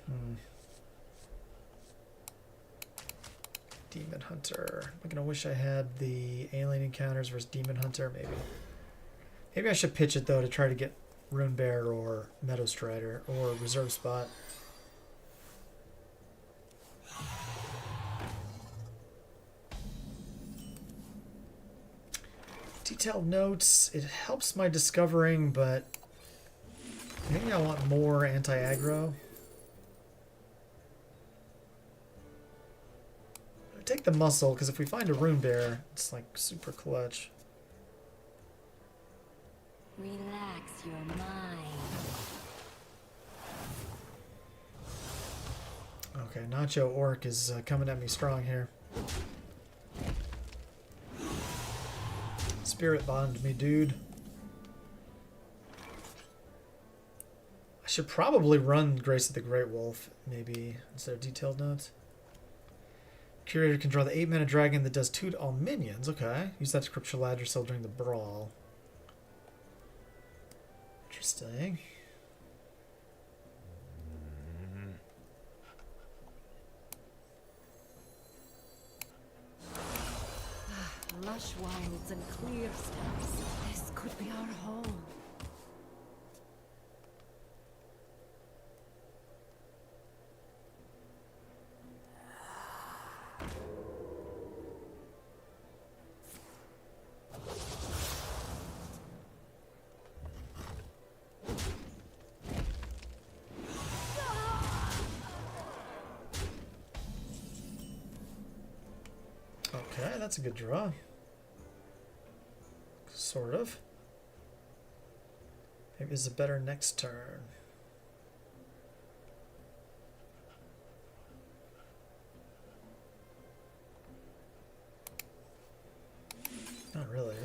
Demon Hunter. I'm gonna wish I had the Alien Encounters versus Demon Hunter. Maybe I should pitch it though to try to get Rune Bear or Meadow Strider or Reserve Spot. Detailed notes. It helps my discovering, but maybe I want more anti-aggro. Take the muscle, because if we find a Rune Bear, it's like super clutch. Relax your mind. Okay, Nacho Orc is coming at me strong here. Spirit Bond me, dude. I should probably run Grace of the Great Wolf, maybe, instead of Detailed Notes. Curator can draw the 8-mana dragon that does 2 to all minions. Okay. Use that to crypt Shaladrosel during the brawl. Interesting. Lush wilds and clear steppes. This could be our home. Okay, that's a good draw. Sort of. Maybe it's a better next turn. Not really.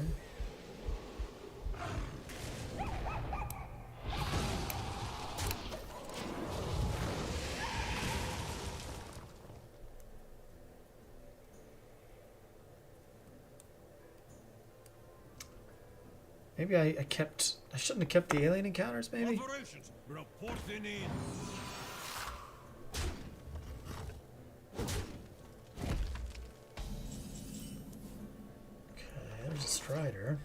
Maybe I shouldn't have kept the alien encounters, maybe? Operations reporting in. Okay, there's a Strider.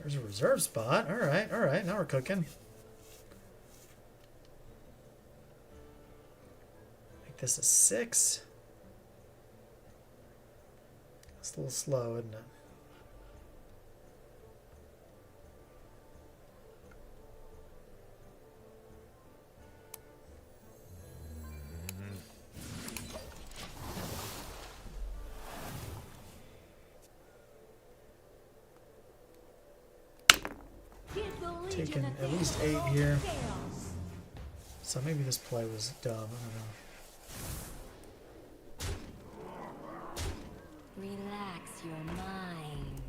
There's a reserve spot. Alright, now we're cooking. Make this a 6. It's a little slow, isn't it? Taking at least 8 here. So maybe this play was dumb. I don't know. Relax your mind.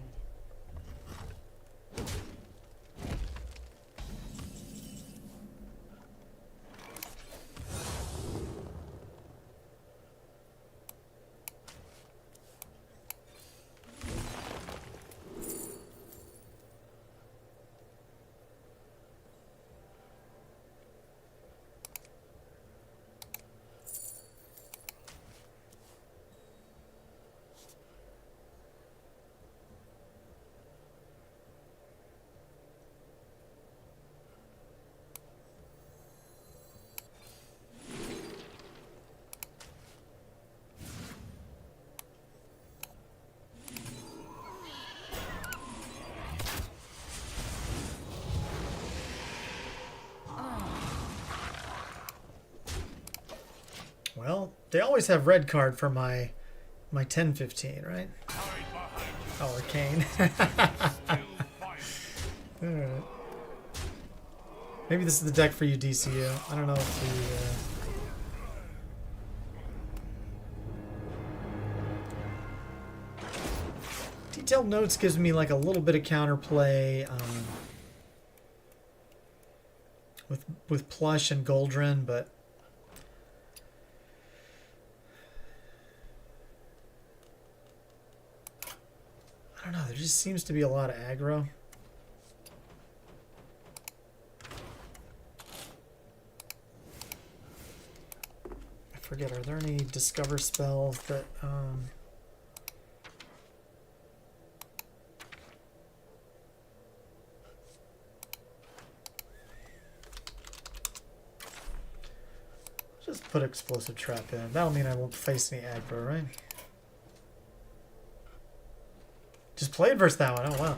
Well, they always have red card for my 10-15, right? Oh, Arcane. Alright. Maybe this is the deck for you, DCU. I don't know if the... Detailed Notes gives me like a little bit of counterplay with Plush and Goldrin, but I don't know, there just seems to be a lot of aggro. I forget, are there any discover spells that just put Explosive Trap in. That'll mean I won't face any aggro, right? Just played versus that one. Oh, wow.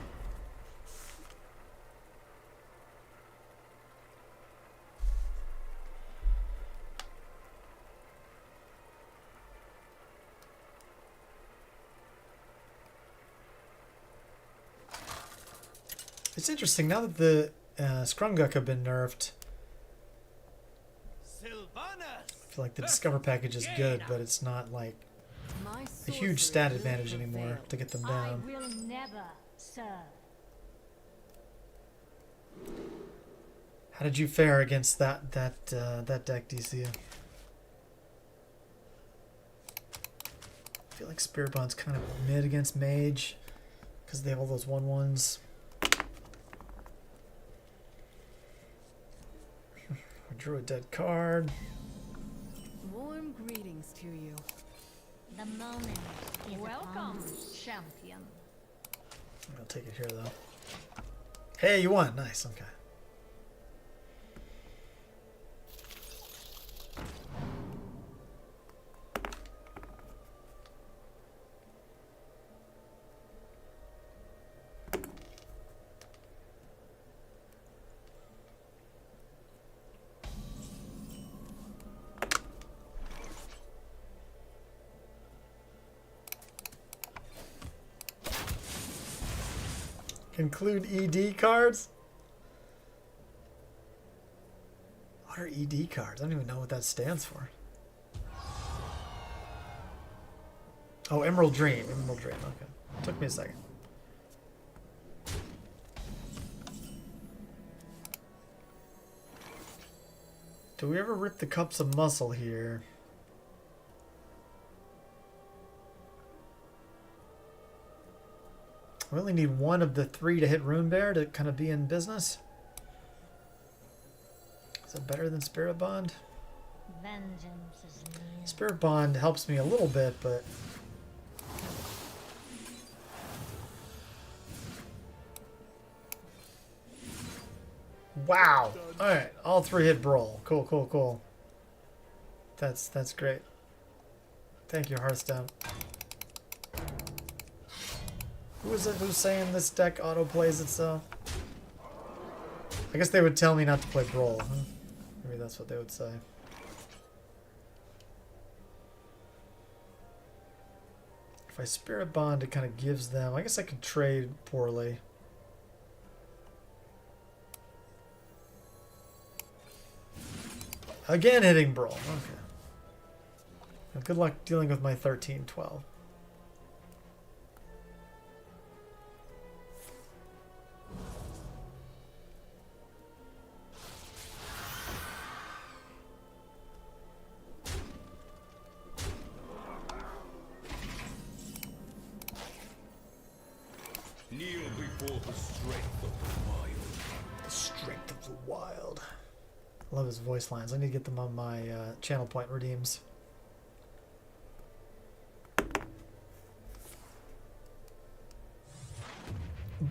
It's interesting, now that the Skrunguk have been nerfed, I feel like the Discover package is good, but it's not like a huge stat advantage anymore to get them down. I will never serve. How did you fare against that deck, DCU? I feel like Spirit Bond's kind of mid against Mage because they have all those 1/1s. I drew a dead card. Warm greetings to you. The moment is welcome, champion. I'll take it here though. Hey, you won. Nice. Okay. Include ED cards? What are ED cards? I don't even know what that stands for. Oh, Emerald Dream. Emerald Dream. Okay. Took me a second. Do we ever rip the cups of muscle here? We only need one of the 3 to hit Rune Bear to kind of be in business. Is it better than Spirit Bond? Vengeance is near. Spirit Bond helps me a little bit, but... Wow! Alright, all 3 hit Brawl. Cool, cool, cool. That's great. Thank you, Hearthstone. Who is it who's saying this deck auto-plays itself? I guess they would tell me not to play Brawl, huh? Maybe that's what they would say. If I Spirit Bond, it kind of gives them... I guess I could trade poorly. Again hitting Brawl. Okay. Well, good luck dealing with my 13-12. Kneel before the strength of the wild. The strength of the wild. I love his voice lines. I need to get them on my channel point redeems.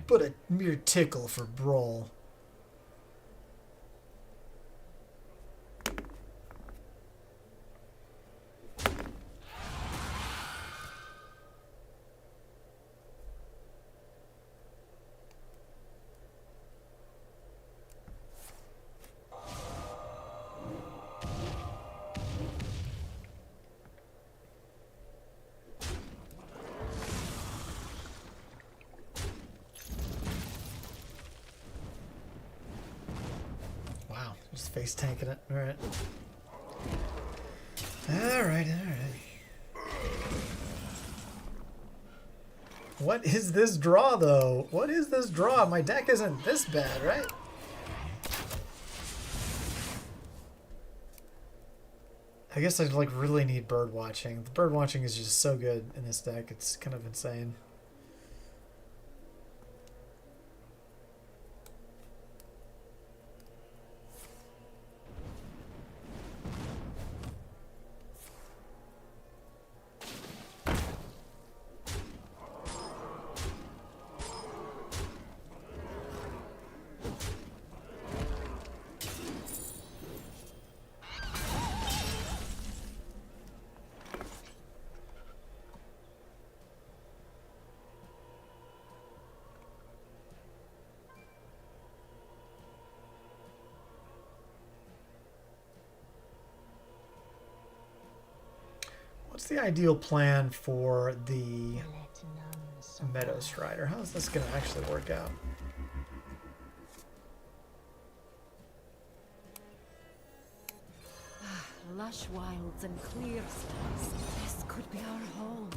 But a mere tickle for Brawl. Just face tanking it. Alright. Alright, alright. What is this draw, though? What is this draw? My deck isn't this bad, right? I guess I like really need bird watching. The bird watching is just so good in this deck. It's kind of insane. What's the ideal plan for the Meadow Strider? How is this going to actually work out? Lush wilds and clear skies. This could be our home.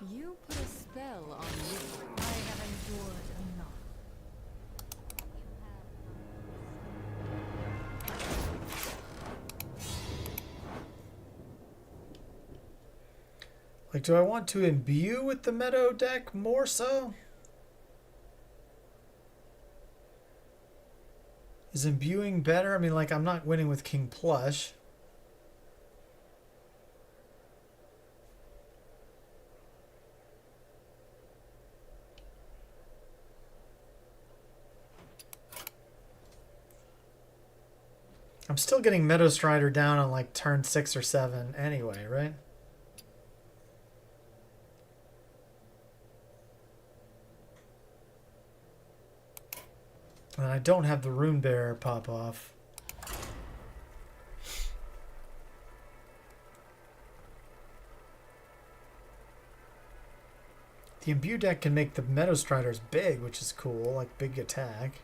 You put a spell on me. I have endured enough. Like, do I want to imbue with the Meadow deck more so? Is imbuing better? I mean, like, I'm not winning with King Plush. I'm still getting Meadow Strider down on like turn 6 or 7 anyway, right? And I don't have the Rune Bearer pop off. The Imbue deck can make the Meadow Striders big, which is cool, like big attack.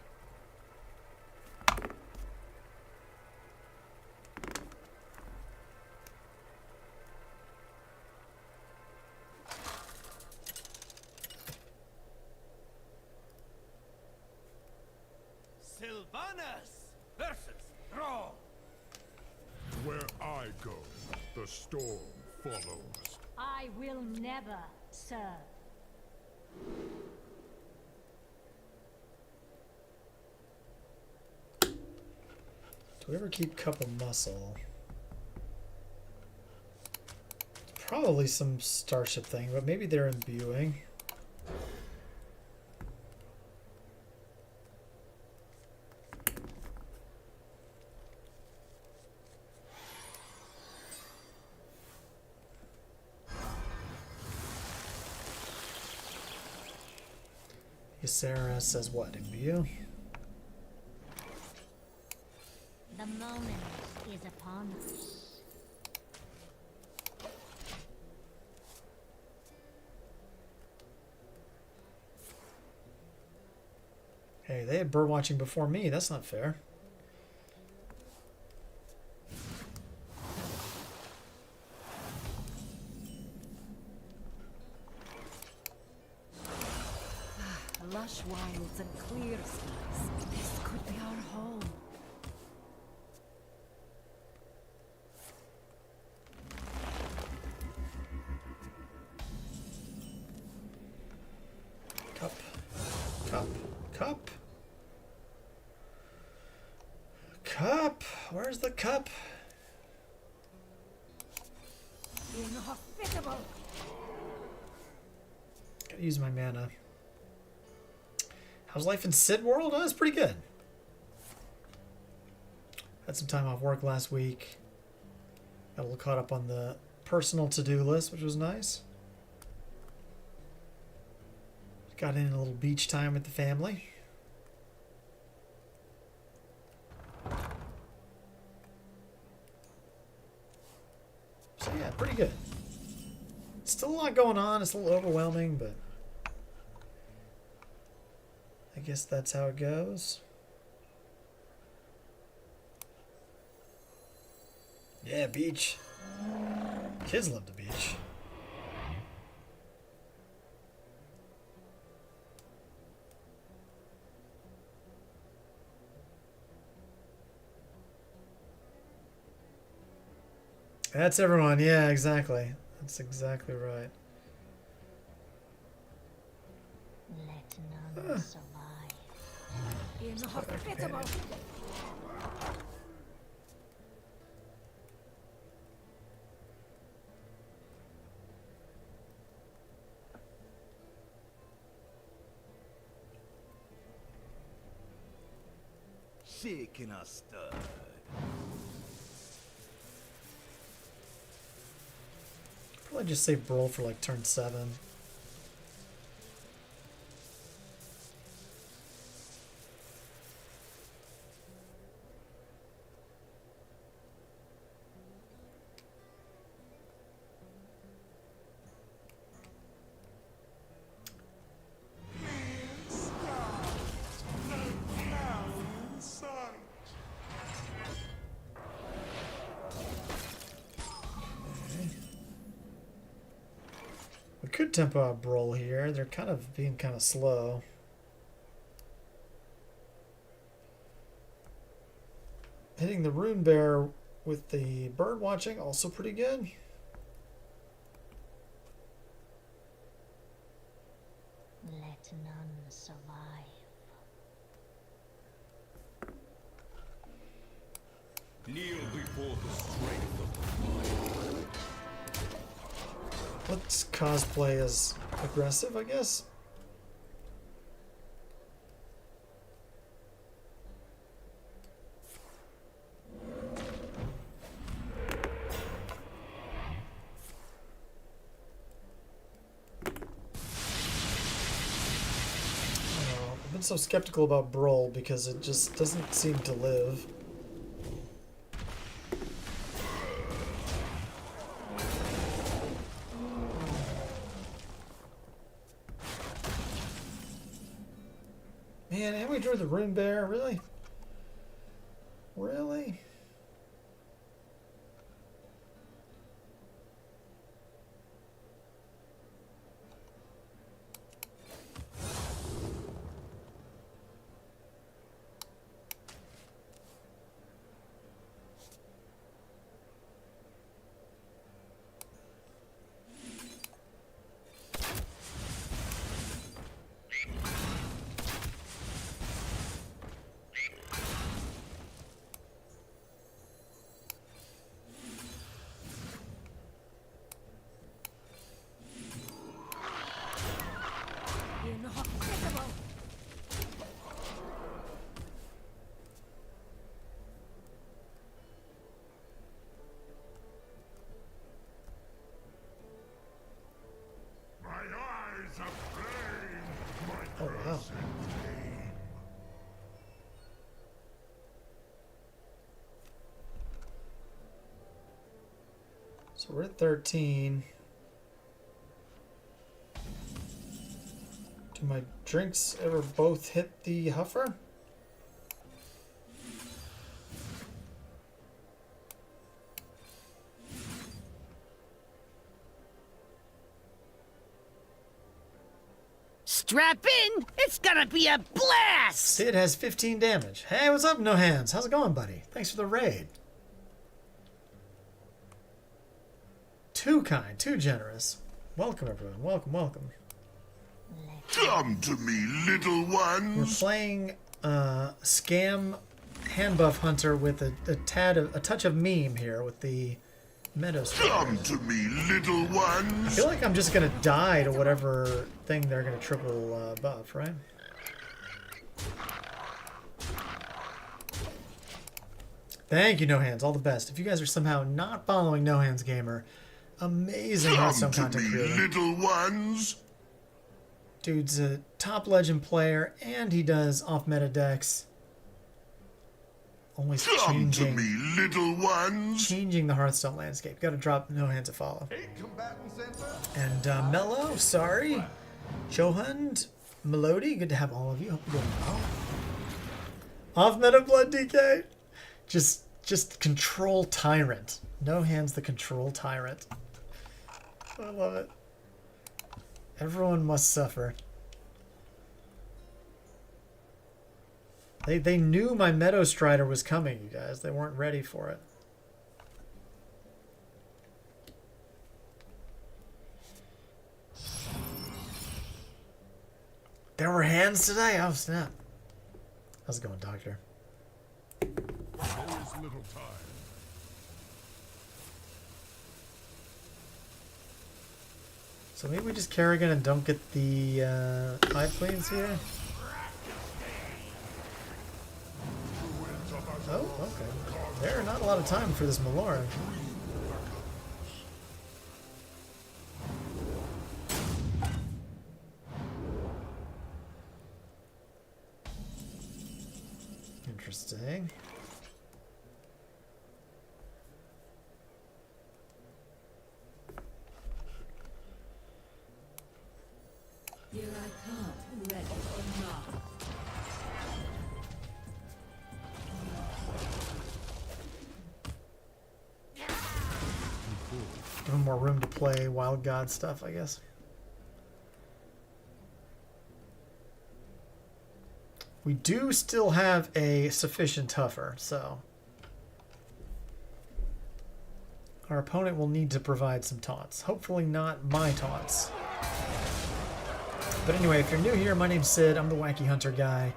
Sylvanas versus Thrall. Where I go, the storm follows. I will never serve. Do we ever keep Cup of Muscle? Probably some Starship thing, but maybe they're imbuing. Ysera says what? Imbue? The moment is upon us. Hey, they had bird watching before me. That's not fair. Lush wilds and clear skies. This could be our home. Cup. Cup. Cup. Cup. Where's the cup? Inhospitable. Gotta use my mana. How's life in Sid World? Oh, it's pretty good. Had some time off work last week. Got a little caught up on the personal to-do list, which was nice. Got in a little beach time with the family. So yeah, pretty good. Still a lot going on. It's a little overwhelming, but I guess that's how it goes. Yeah, beach. Kids love the beach. That's everyone. Yeah, exactly. That's exactly right. Let none survive. Inhospitable. Shaking a stud. Probably just save Brawl for like turn 7. We could tempo out Brawl here. They're kind of being kind of slow. Hitting the Rune Bear with the bird watching, also pretty good. Let none survive. Kneel before the strength of the wild. Let's cosplay as aggressive, I guess. so skeptical about Brawl because it just doesn't seem to live. Man, and we drew the Rune Bear, really? Really? Inhospitable. My eyes are flame. My Oh, wow. cursed flame. So we're at 13. Do my drinks ever both hit the huffer? Strap in! It's gonna be a blast! Sid has 15 damage. Hey, what's up, No Hands? How's it going, buddy? Thanks for the raid. Too kind, too generous. Welcome, everyone. Welcome, welcome. Come to me, little We're ones. playing Scam Handbuff Hunter with a touch of meme here with the Meadows. Come to me, little I ones. feel like I'm just gonna die to whatever thing they're gonna triple buff, right? Thank you, No Hands. All the best. If you guys are somehow not following No Hands Gamer, amazing Hearthstone Come to content me, creator. little ones. Dude's a top legend player, and he does off-meta decks. Always Come to changing, me, little ones. changing the Hearthstone landscape. Got to drop No Hands a follow. And Mello, sorry, Johund, Melody, good to have all of you. Hope you're doing well. Off-meta Blood DK, just control tyrant. No Hands the control tyrant. I love it. Everyone must suffer. They knew my Meadow Strider was coming, you guys. They weren't ready for it. There were hands today? Oh, snap. How's it going, Doctor? There is little time. So maybe we just Kerrigan and don't get the Hive Queens here? Oh, okay. There are not a lot of time for this Melora. Interesting. Here I come, ready or not. Give him more room to play Wild God stuff, I guess. We do still have a sufficient Tuffer, so our opponent will need to provide some taunts. Hopefully not my taunts. But anyway, if you're new here, my name's Sid. I'm the Wacky Hunter guy.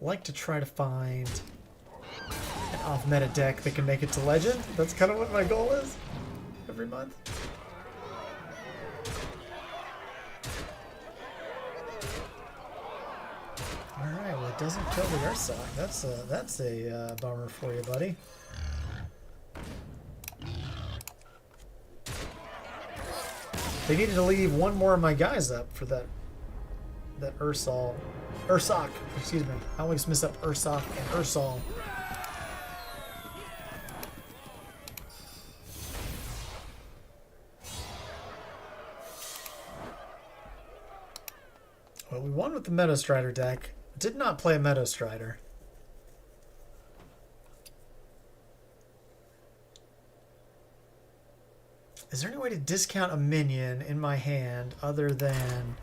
Like to try to find an off-meta deck that can make it to Legend. That's kind of what my goal is every month. Alright, well it doesn't kill the Ursoc. That's a bummer for you, buddy. They needed to leave one more of my guys up for that Ursol Ursoc, excuse me. I always miss up Ursoc and Ursol. Well, we won with the Meadow Strider deck. Did not play a Meadow Strider. Is there any way to discount a minion in my hand other than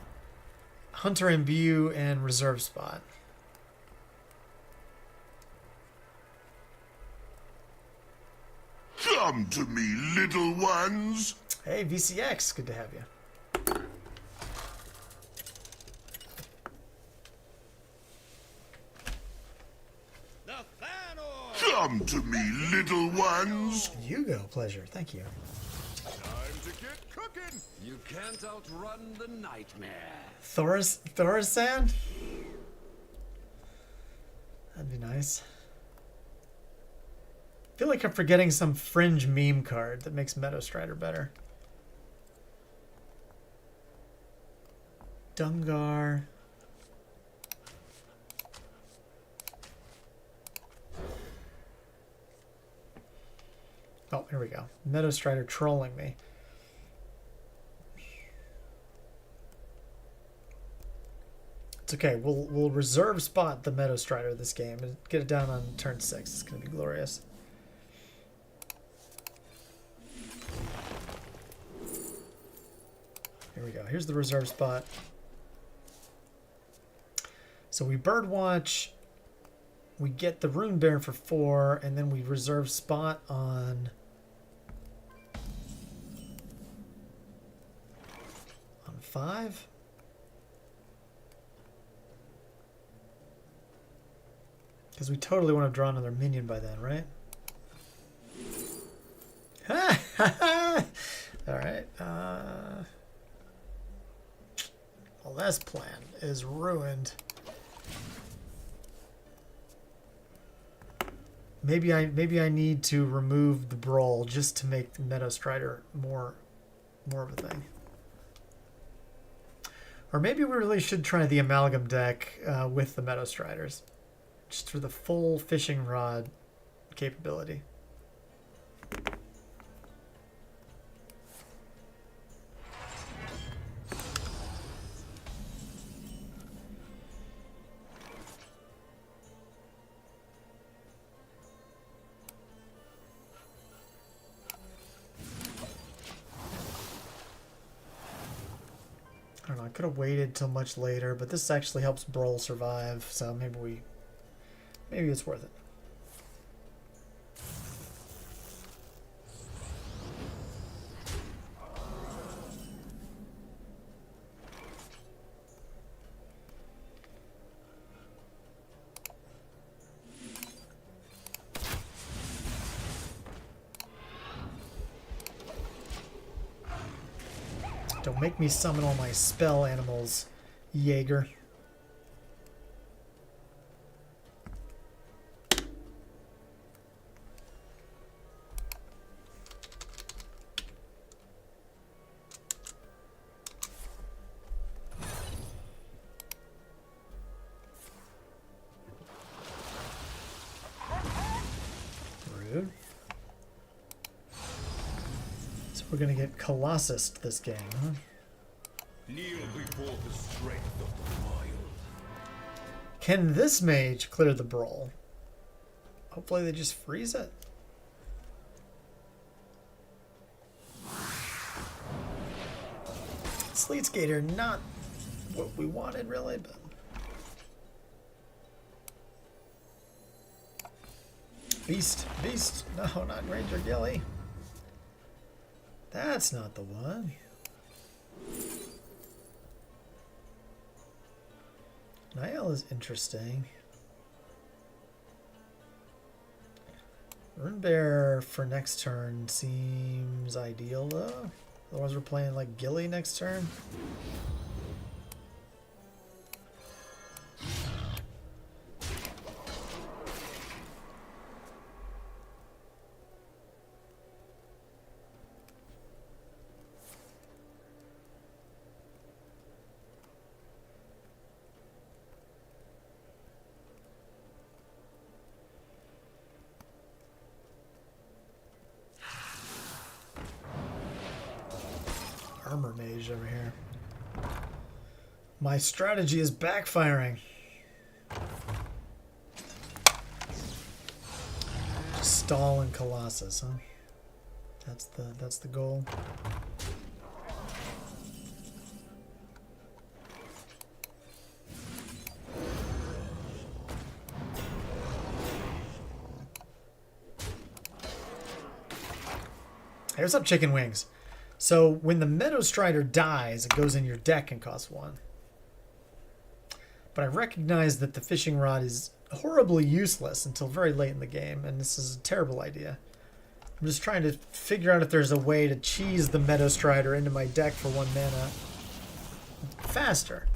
Hunter Imbue and Reserve Spot? Come to me, little ones. Hey, VCX, good to have you. Come to me, little ones. You go, pleasure. Thank you. Time to get cooking. You can't outrun the nightmare. Thorisan? That'd be nice. I feel like I'm forgetting some fringe meme card that makes Meadow Strider better. Dungar. Oh, here we go. Meadow Strider trolling me. It's okay. We'll reserve spot the Meadow Strider this game and get it down on turn 6. It's gonna be glorious. Here we go. Here's the reserve spot. So we Birdwatch. We get the Rune Bear for 4, and then we reserve spot on 5. Because we totally want to draw another minion by then, right? Alright. Well, this plan is ruined. Maybe I need to remove the Brawl just to make Meadow Strider more of a thing. Or maybe we really should try the Amalgam deck with the Meadow Striders. Just for the full Fishing Rod capability. I don't know, I could have waited till much later, but this actually helps Brawl survive, so maybe it's worth it. Don't make me summon all my spell animals, Jaeger. Rude. So we're gonna get Colossus this game, huh? Kneel before the strength of the wild. Can this mage clear the Brawl? Hopefully they just freeze it. Sleet Skater, not what we wanted really, but... Beast, no, not Ranger Gilly. That's not the one. Niall is interesting. Rune Bear for next turn seems ideal though. Otherwise we're playing like Gilly next turn. armor mage over here. My strategy is backfiring. Just stall in Colossus, huh? That's the goal. Hey, what's up, chicken wings? So when the Meadow Strider dies, it goes in your deck and costs 1. But I recognize that the fishing rod is horribly useless until very late in the game, and this is a terrible idea. I'm just trying to figure out if there's a way to cheese the Meadow Strider into my deck for 1 mana faster.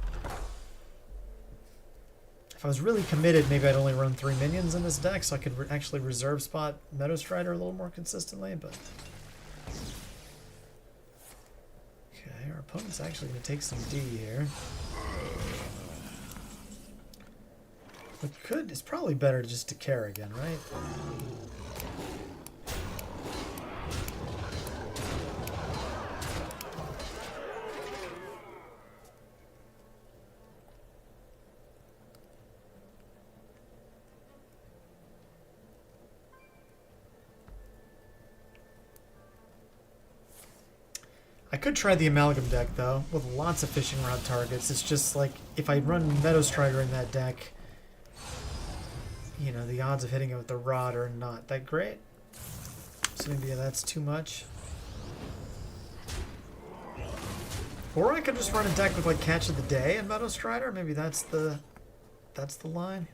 If I was really committed, maybe I'd only run 3 minions in this deck so I could actually reserve spot Meadow Strider a little more consistently, but... Okay, our opponent's actually going to take some D here. It's probably better just to care again, right? I could try the Amalgam deck, though, with lots of fishing rod targets. It's just like, if I run Meadow Strider in that deck, you know, the odds of hitting it with the rod are not that great. So maybe that's too much. Or I could just run a deck with, like, Catch of the Day and Meadow Strider. Maybe that's the line.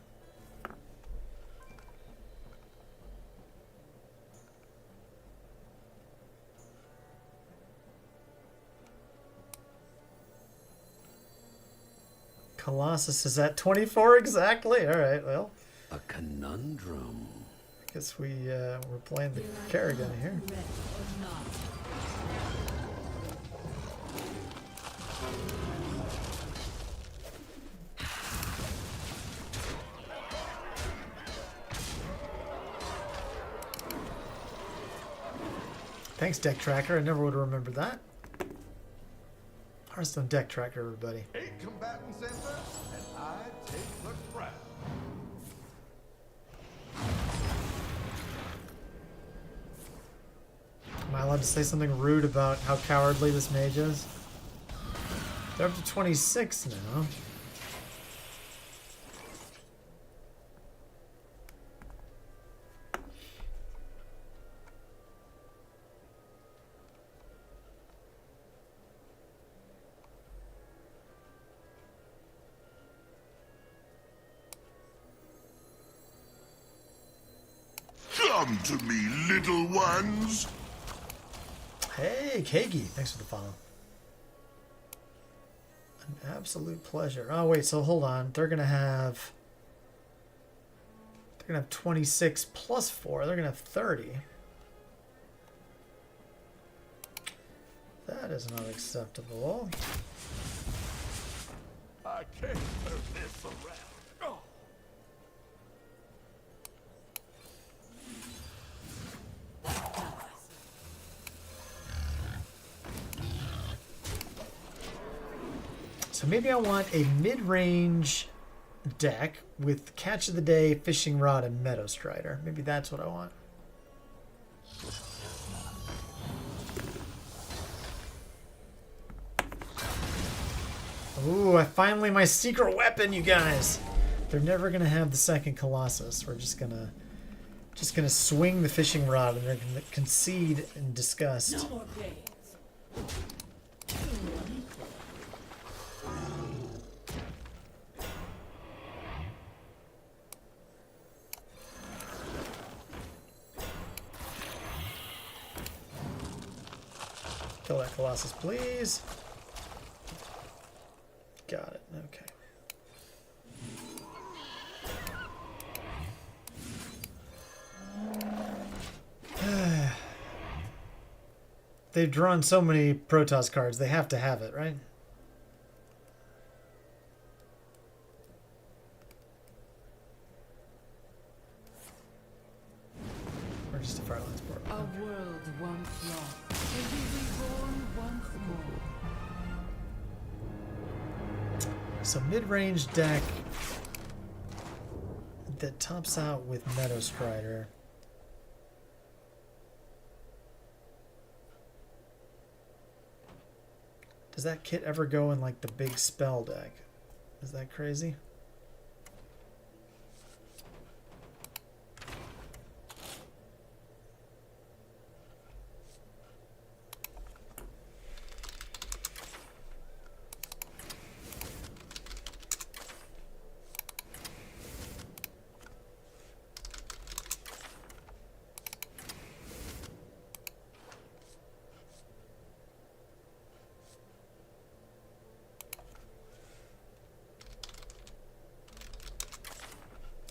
Colossus is at 24 exactly. All right, well. A conundrum. I guess we're playing the Kerrigan here. Thanks, Deck Tracker. I never would have remembered that. Hearthstone Deck Tracker, everybody. 8 combatants enter, and I take the crown. Am I allowed to say something rude about how cowardly this mage is? They're up to 26 now. Come to me, little ones. Hey, Kagi, thanks for the follow. An absolute pleasure. Oh wait, so hold on. They're gonna have 26 plus 4. They're gonna have 30. That is not acceptable. I can't turn this around. Oh. So maybe I want a mid-range deck with Catch of the Day, Fishing Rod, and Meadow Strider. Maybe that's what I want. Ooh, finally my secret weapon, you guys. They're never gonna have the second Colossus. We're just gonna swing the fishing rod and they're gonna concede in disgust. No more games. Kill that Colossus, please. Got it. Okay. They've drawn so many Protoss cards, they have to have it, right? Or just a Firelands Port. A world once lost will be reborn once more. So mid-range deck that tops out with Meadow Strider. Does that kit ever go in like the big spell deck? Is that crazy?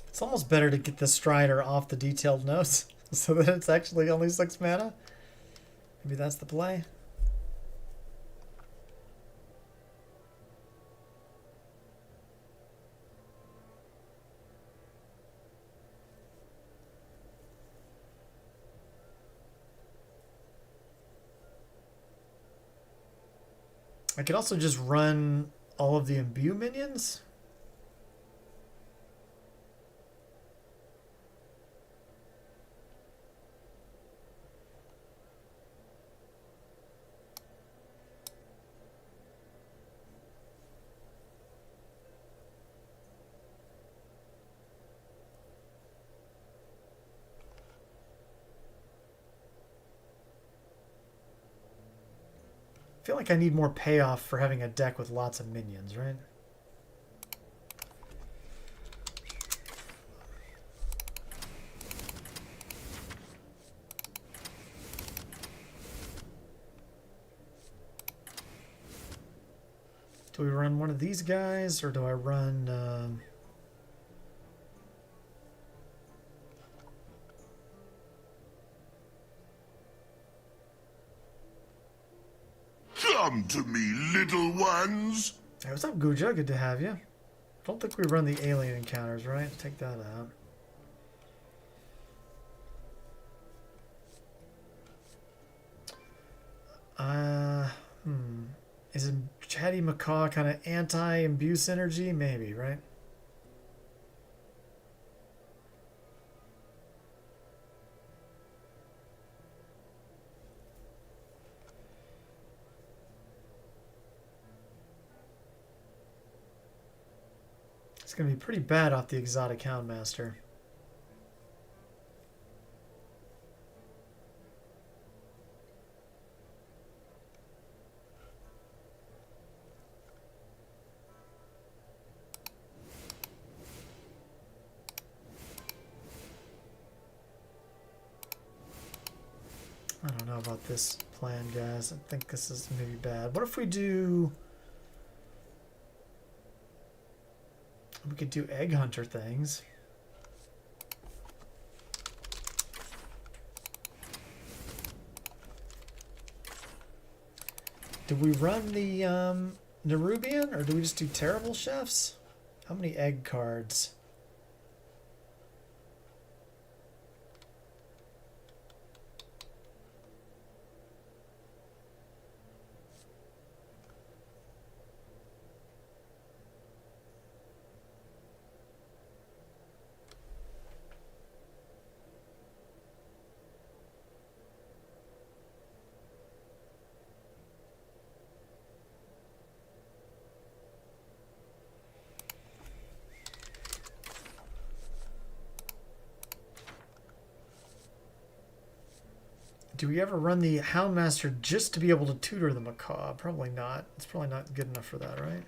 It's almost better to get the Strider off the detailed notes so that it's actually only 6 mana. Maybe that's the play. I could also just run all of the Imbue minions. I feel like I need more payoff for having a deck with lots of minions, right? Do we run one of these guys, or do I run... Come to me, little ones. Hey, what's up, Guja? Good to have you. Don't think we run the alien encounters, right? Take that out. Is it Chatty Macaw kind of anti-imbue synergy? Maybe, right? It's going to be pretty bad off the Exotic Houndmaster. I don't know about this plan, guys. I think this is maybe bad. What if we do... We could do Egg Hunter things. Do we run the Nerubian, or do we just do Terrible Chefs? How many egg cards? Do we ever run the Houndmaster just to be able to tutor the Macaw? Probably not. It's probably not good enough for that, right?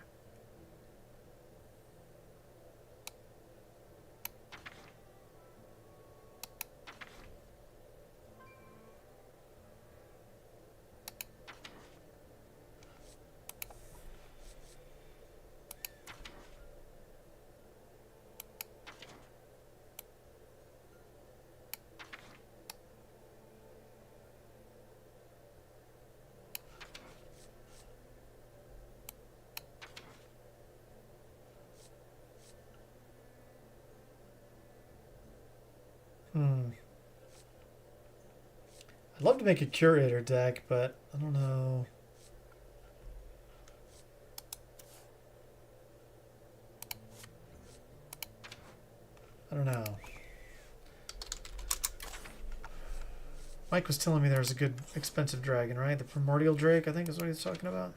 I'd love to make a Curator deck, but I don't know. Mike was telling me there was a good expensive dragon, right? The Primordial Drake, I think is what he was talking about.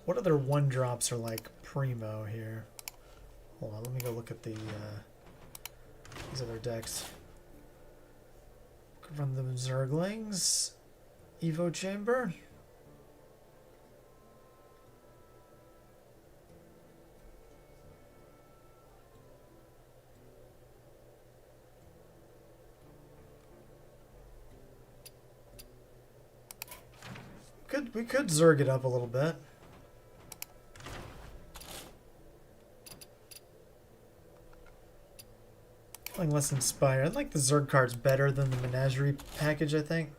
What other one drops are like primo here? Hold on, let me go look at the these other decks. Could run the Zerglings, Evo Chamber. We could Zerg it up a little bit. Feeling less inspired. I like the Zerg cards better than the Menagerie package, I think.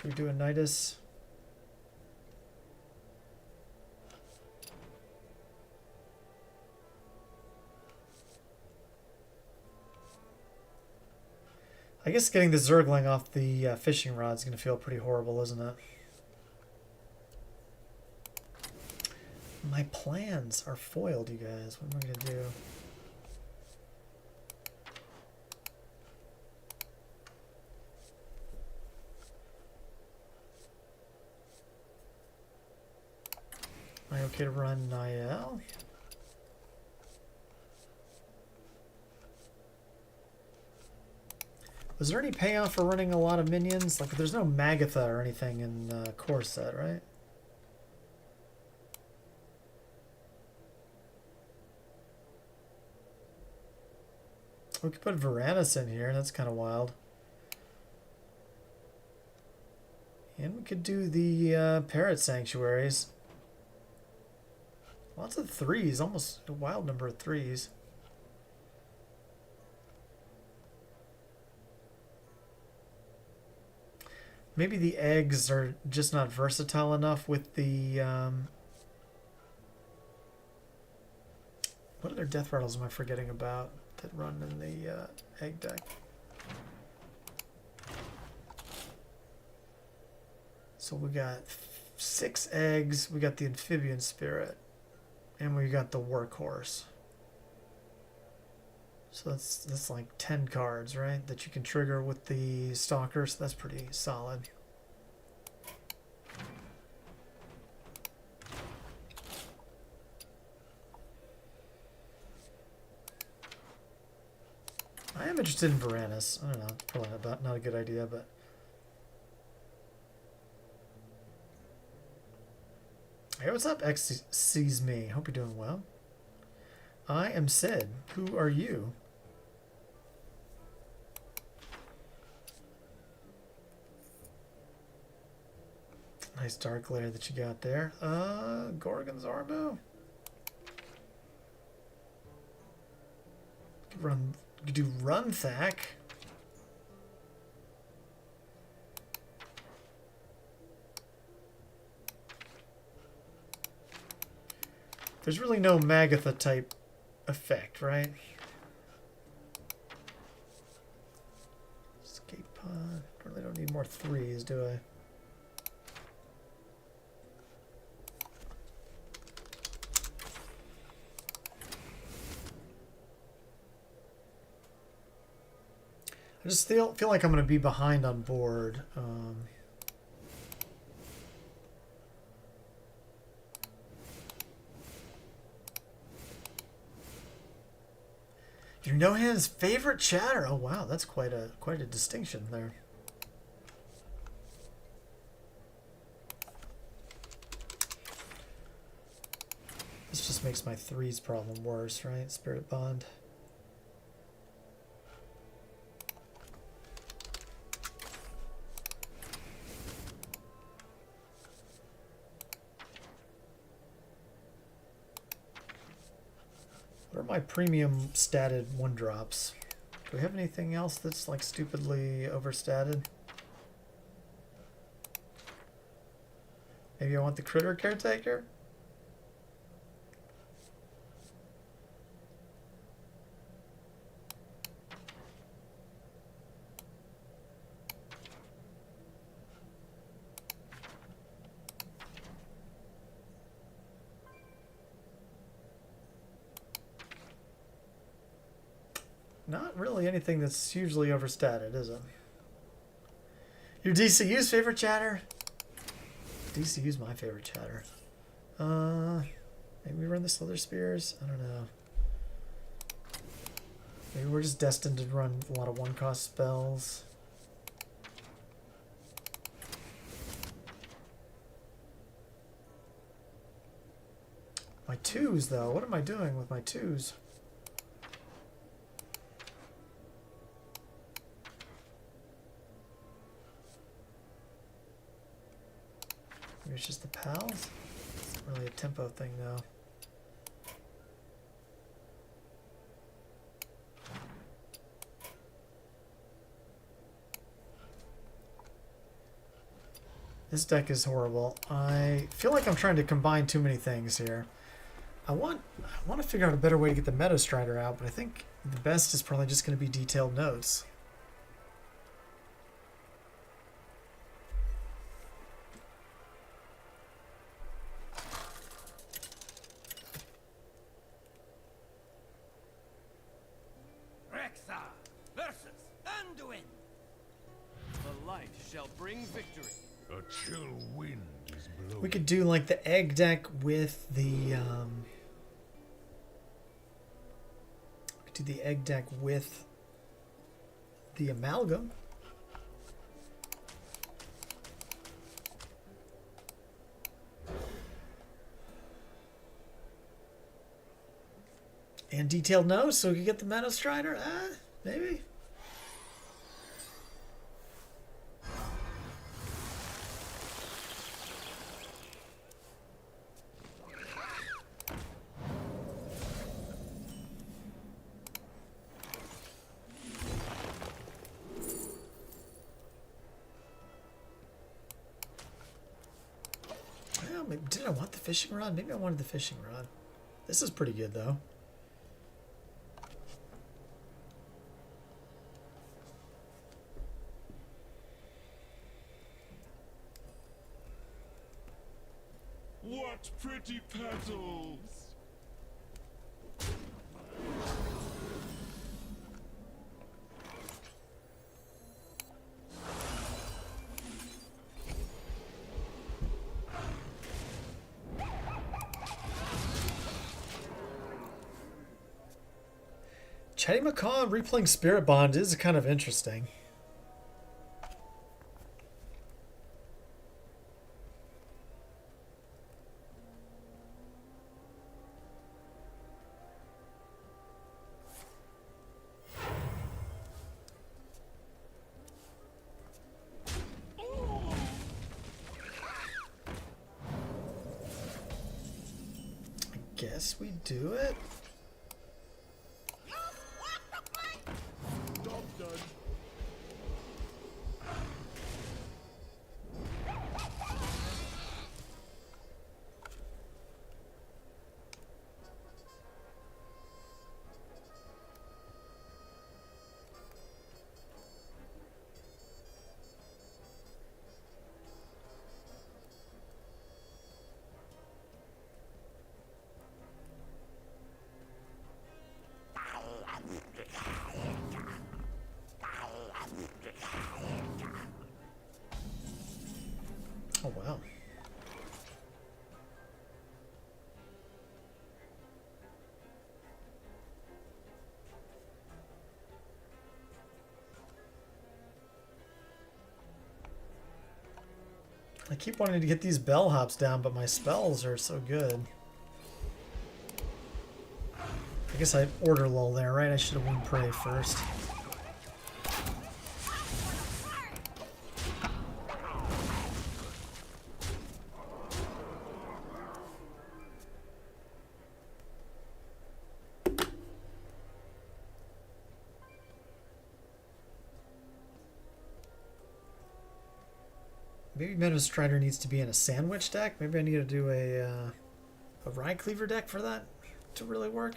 We do a Nidus. I guess getting the Zergling off the fishing rod is going to feel pretty horrible, isn't it? My plans are foiled, you guys. What am I going to do? Am I okay to run Niall? Was there any payoff for running a lot of minions? Like, there's no Magatha or anything in core set, right? We could put Varanus in here. That's kind of wild. And we could do the Parrot Sanctuaries. Lots of threes. Almost a wild number of threes. Maybe the eggs are just not versatile enough with the... what other death rattles am I forgetting about that run in the egg deck? So we got 6 eggs, we got the Amphibian Spirit, and we got the Workhorse. So that's like 10 cards, right? That you can trigger with the Stalker, so that's pretty solid. I am interested in Varanus. I don't know, probably not a good idea, but... Hey, what's up, X sees me? Hope you're doing well. I am Sid. Who are you? Nice dark layer that you got there. Gorgon's Arbo. Could do Runthak. There's really no Magatha type effect, right? Escape pod. Really don't need more threes, do I? I just feel like I'm going to be behind on board. Your no-hands favorite chatter. Oh wow, that's quite a distinction there. This just makes my threes problem worse, right? Spirit Bond. What are my premium statted 1-drops? Do we have anything else that's like stupidly overstated? Maybe I want the critter caretaker? Not really anything that's hugely overstated, is it? Your DCU's favorite chatter? DCU's my favorite chatter. Maybe we run the Slither Spears? I don't know. Maybe we're just destined to run a lot of one-cost spells. My twos, though. What am I doing with my twos? Maybe it's just the pals? It's not really a tempo thing, though. This deck is horrible. I feel like I'm trying to combine too many things here. I want to figure out a better way to get the Meadow Strider out, but I think the best is probably just going to be Detailed Notes. Rexxar versus Anduin. The light shall bring victory. A chill wind is blowing. We could do like the egg deck with the we could do the egg deck with the amalgam. And Detailed Notes, so we could get the Meadow Strider. Maybe. Did I want the fishing rod? Maybe I wanted the fishing rod. This is pretty good, though. What pretty petals! Chatty Macaw replaying Spirit Bond is kind of interesting. I guess we do it. Oh, wow. I keep wanting to get these bellhops down, but my spells are so good. I guess I order lull there, right? I should have won prey first. Maybe Meadow Strider needs to be in a sandwich deck. Maybe I need to do a Rye Cleaver deck for that to really work.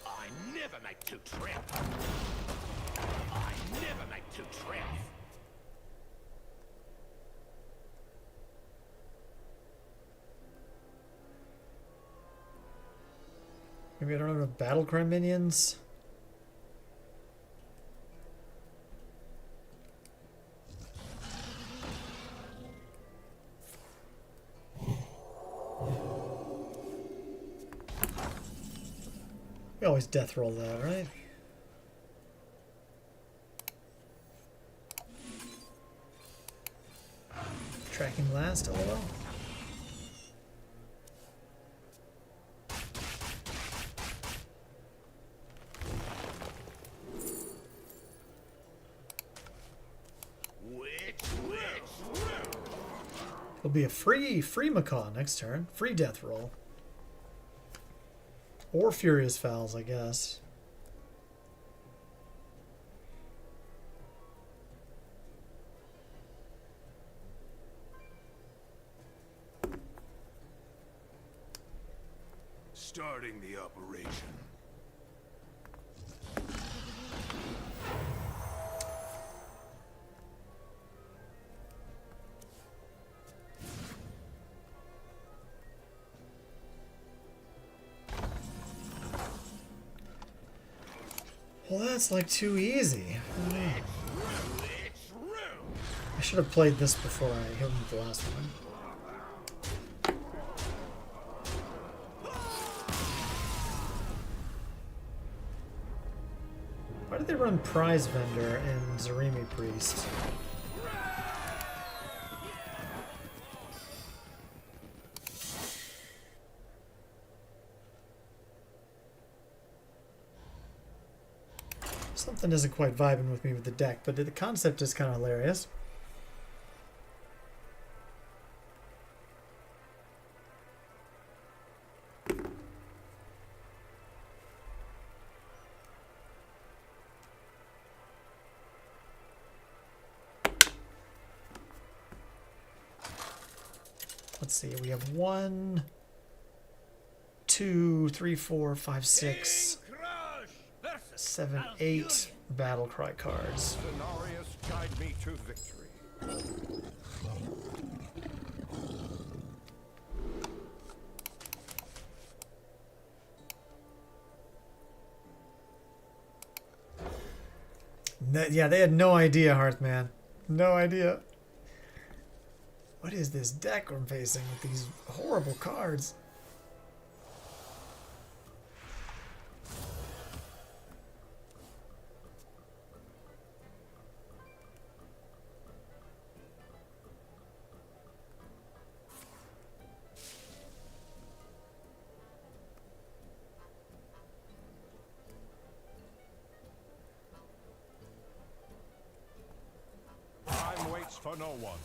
I never make two trips. I never make two trips. Maybe I don't have enough Battlecry minions. We always death roll that, right? Tracking last, lol. It'll be a free Macaw next turn. Free death roll. Or Furious Fouls, I guess. Starting the operation. Well, that's like too easy. I should have played this before I hit him with the last one. Why did they run Prize Vendor and Zarimi Priest? Something isn't quite vibing with me with the deck, but the concept is kind of hilarious. Let's see, we have 1, 2, 3, 4, 5, 6, 7, 8 battle cry cards. Cenarius, guide me to victory. Yeah, they had no idea, Hearthman. No idea. What is this deck I'm facing with these horrible cards? Time waits for no one.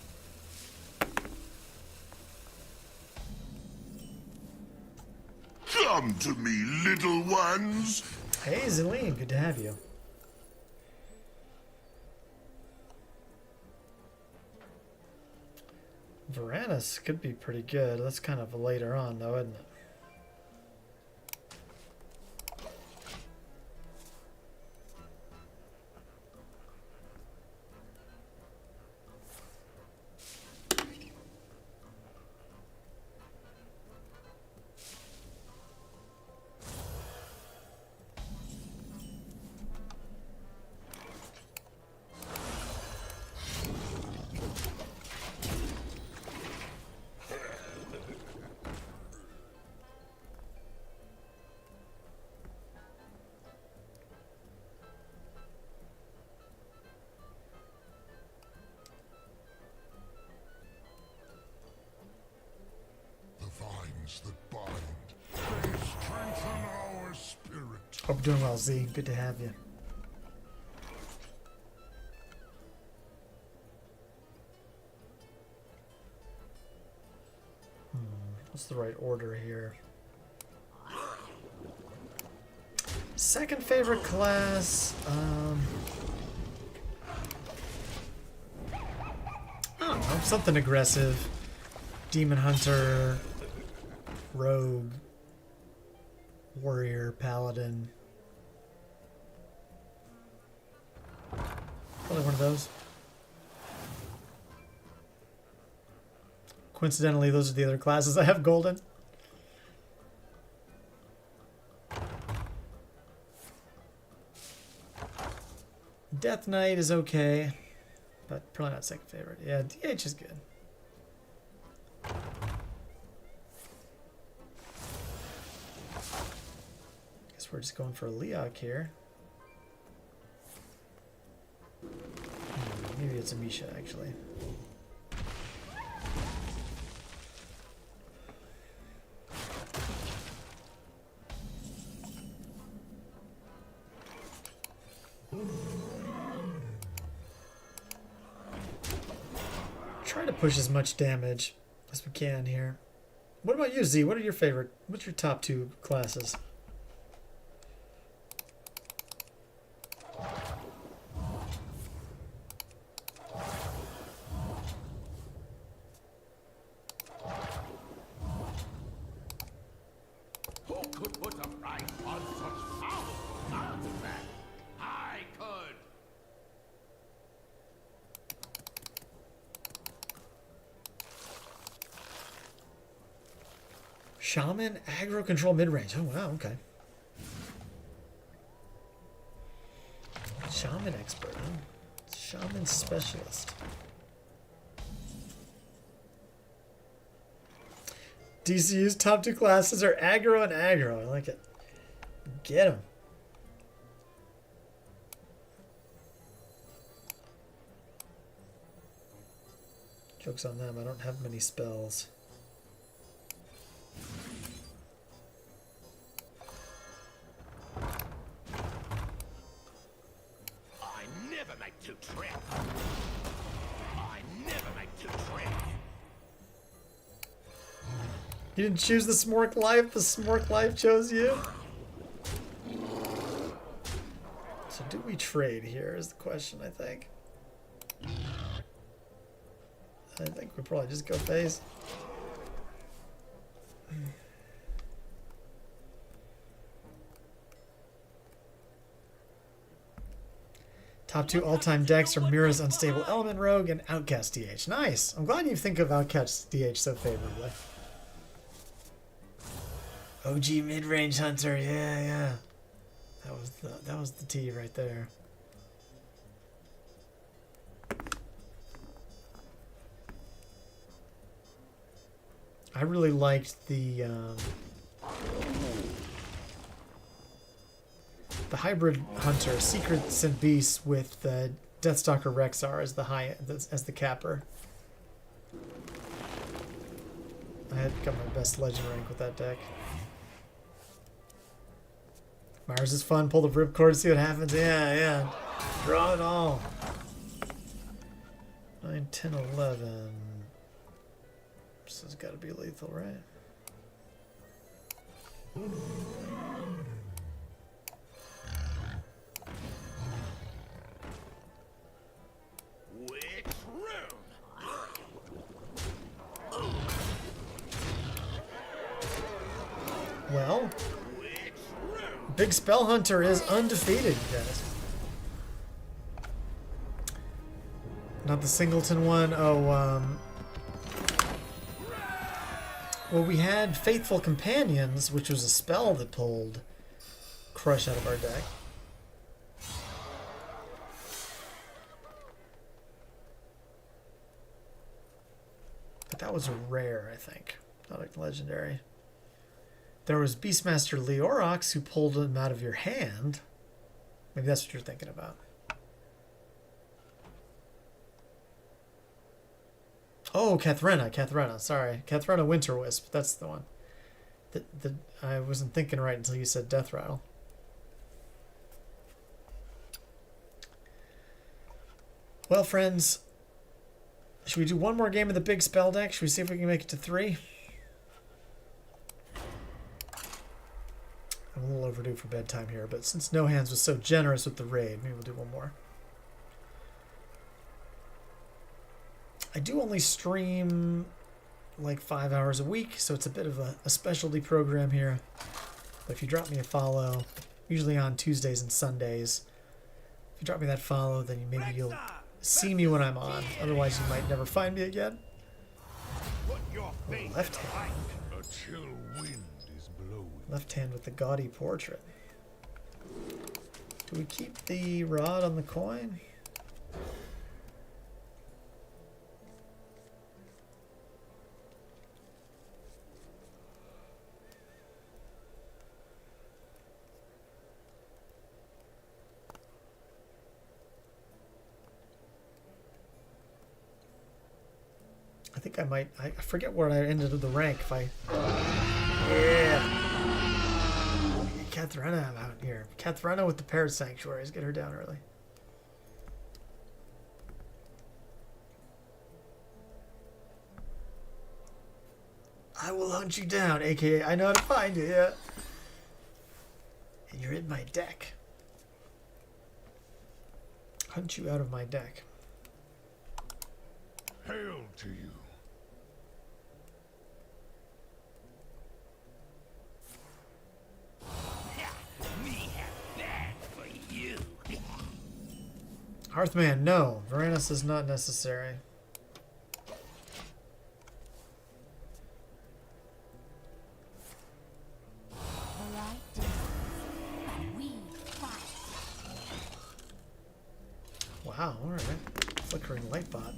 Come to me, little ones. Hey, Zelene, good to have you. Varanus could be pretty good. That's kind of later on, though, isn't it? The vines that bind, they strengthen our spirit. Hope you're doing well, Z. Good to have you. What's the right order here? Second favorite class. I don't know, something aggressive. Demon Hunter, Rogue, Warrior, Paladin. Probably one of those. Coincidentally, those are the other classes I have golden. Death Knight is okay, but probably not second favorite. Yeah, DH is good. Guess we're just going for a Leok here. Maybe it's a Misha, actually. Try to push as much damage as we can here. What about you, Z? What are your favorite? What's your top two classes? Who could put a price on such powerful artifact? I could. Shaman, aggro control mid-range. Oh, wow, okay. Shaman expert, huh? Shaman specialist. DCU's top two classes are aggro and aggro. I like it. Get him. Joke's on them. I don't have many spells. I never make two trips. I never make two trips. You didn't choose the Smork Life, the Smork Life chose you? So do we trade here is the question, I think. I think we probably just go phase. Top two all-time decks are Mira's Unstable Element Rogue and Outcast DH. Nice! I'm glad you think of Outcast DH so favorably. OG mid-range hunter, yeah. That was the T right there. I really liked the hybrid hunter, Secrets and Beasts with Deathstalker Rexar as the capper. I had got my best legend rank with that deck. Mars is fun. Pull the ripcord, see what happens. Yeah. Draw it all. 9, 10, 11. This has got to be lethal, right? Which room? Well, Big Spell Hunter is undefeated, you guys. Not the Singleton one. Oh, well, we had Faithful Companions, which was a spell that pulled Crush out of our deck. But that was a rare, I think. Not a legendary. There was Beastmaster Leorox, who pulled him out of your hand. Maybe that's what you're thinking about. Oh, Kathrena, sorry. Kathrena Winterwisp, that's the one. I wasn't thinking right until you said Death Rattle. Well, friends, should we do one more game of the big spell deck? Should we see if we can make it to 3? I'm a little overdue for bedtime here, but since No Hands was so generous with the raid, maybe we'll do one more. I do only stream like 5 hours a week, so it's a bit of a specialty program here. But if you drop me a follow, usually on Tuesdays and Sundays, if you drop me that follow, then maybe you'll see me when I'm on. Otherwise, you might never find me again. Put your Oh, face left hand. A chill wind is blowing. Left hand with the gaudy portrait. Do we keep the rod on the coin? I think I might. I forget where I ended the rank. If I. Yeah. Katharina out here. Katharina with the Parrot Sanctuaries. Get her down early. I will hunt you down, aka I know how to find you, yeah. And you're in my deck. Hunt you out of my deck. Hail to you. Me have that for you. Hearthman, no. Varanus is not necessary. The light dims, but we fight. Wow, alright. Flickering light bot.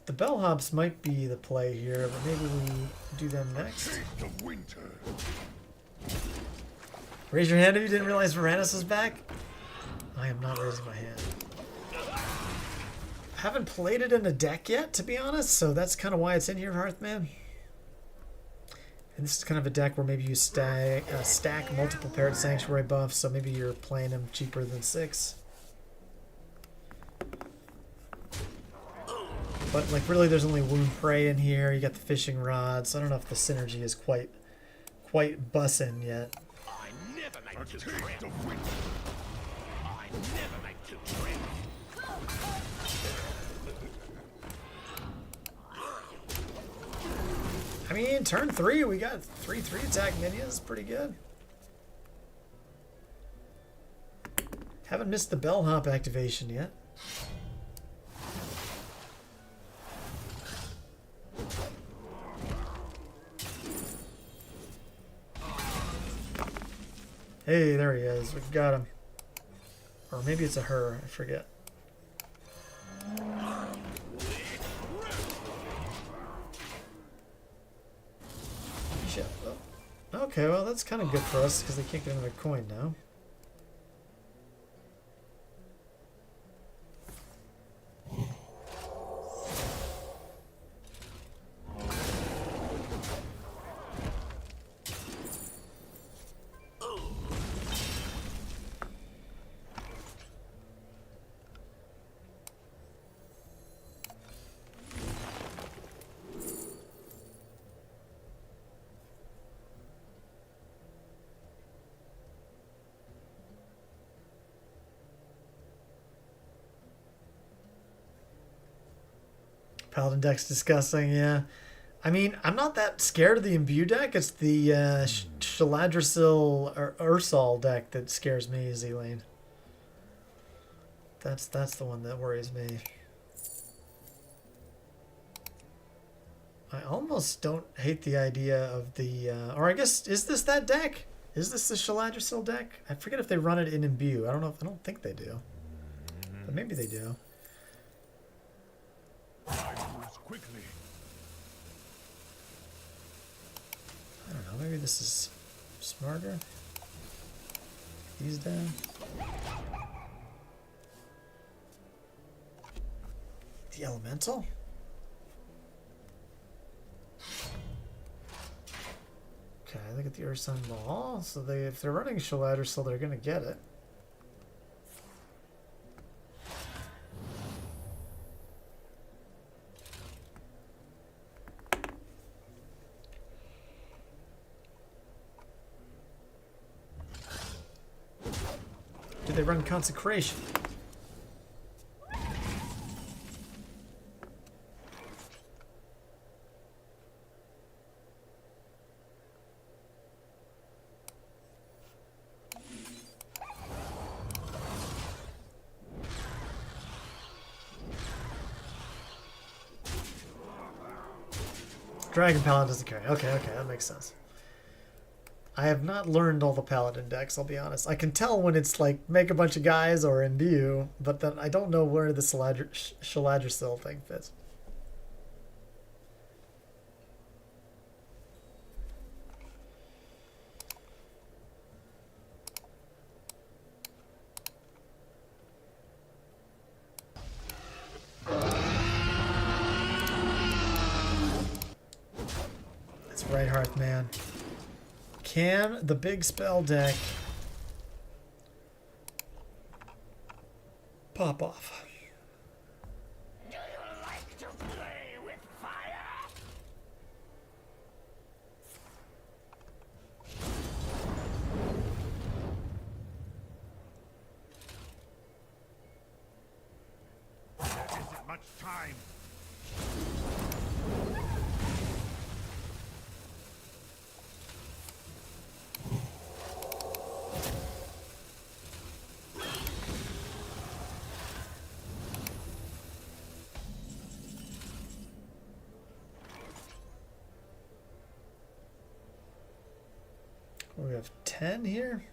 The bellhops might be the play here, but maybe we do them next. Taste of winter. Raise your hand if you didn't realize Varanus is back. I am not raising my hand. I haven't played it in a deck yet, to be honest, so that's kind of why it's in here, Hearthman. And this is kind of a deck where maybe you stack multiple Parrot Sanctuary buffs, so maybe you're playing them cheaper than 6. But like really there's only Wound Prey in here, you got the fishing rods, so I don't know if the synergy is quite bussin' yet. I never A make two taste trips. of winter. I never make two trips. I mean, turn 3, we got 3 attack minions, pretty good. Haven't missed the bellhop activation yet. Hey, there he is. We got him. Or maybe it's a her. I forget. Shit. Oh. Okay, well, that's kind of good for us because they can't get another coin now. Paladin deck's disgusting, yeah. I mean, I'm not that scared of the Imbue deck. It's the Shaladrisil or Ursal deck that scares me, Z-Lane. That's the one that worries me. I almost don't hate the idea of the... or I guess, is this that deck? Is this the Shaladrisil deck? I forget if they run it in Imbue. I don't know. I don't think they do. But maybe they do. Time moves quickly. I don't know, maybe this is smarter. These down. The elemental? Okay, look at the Ursun Ball. So if they're running Shaladrisil, they're gonna get it. run Consecration. Dragon Paladin doesn't carry. Okay, that makes sense. I have not learned all the Paladin decks, I'll be honest. I can tell when it's like make a bunch of guys or imbue, but then I don't know where the Shaladrisil thing fits. Reinhardt, man. Can the big spell deck pop off? Do you like to play with fire? There isn't much time. We have 10 here.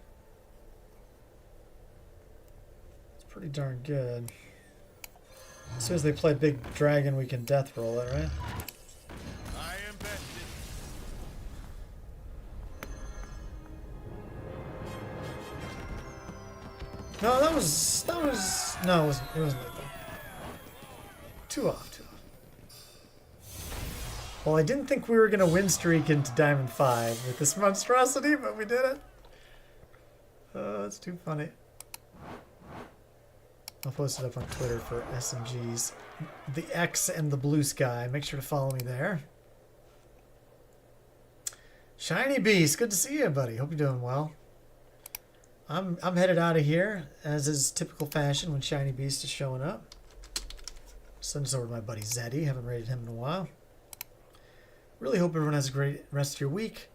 It's pretty darn good. As soon as they play Big Dragon, we can death roll it, right? I am vested. No, that was no, it wasn't like that. Two off. Well, I didn't think we were gonna win streak into Diamond 5 with this monstrosity, but we did it. Oh, it's too funny. I'll post it up on Twitter for SMGs. The X and the Blue Sky. Make sure to follow me there. Shiny Beast, good to see you, buddy. Hope you're doing well. I'm headed out of here, as is typical fashion when Shiny Beast is showing up. Send this over to my buddy Zeddy. Haven't rated him in a while. Really hope everyone has a great rest of your week.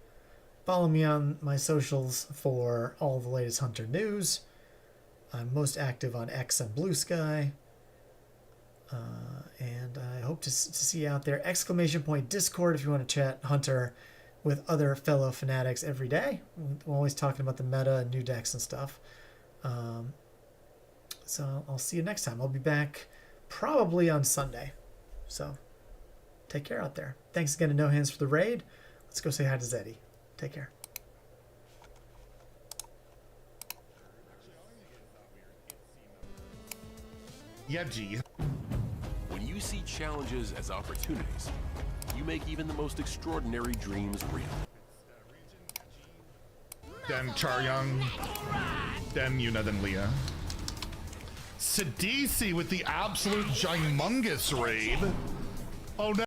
Follow me on my socials for all the latest Hunter news. I'm most active on X and Blue Sky. And I hope to see you out there. ! Discord if you want to chat Hunter with other fellow fanatics every day. We're always talking about the meta and new decks and stuff. So I'll see you next time. I'll be back probably on Sunday. So take care out there. Thanks again to No Hands for the raid. Let's go say hi to Zeddy. Take care. Yeah, G. When you see challenges as opportunities, you make even the most extraordinary dreams real. Then Charyung. Then Yuna, then Leah. Sidisi with the absolute gymongous raid. Oh no.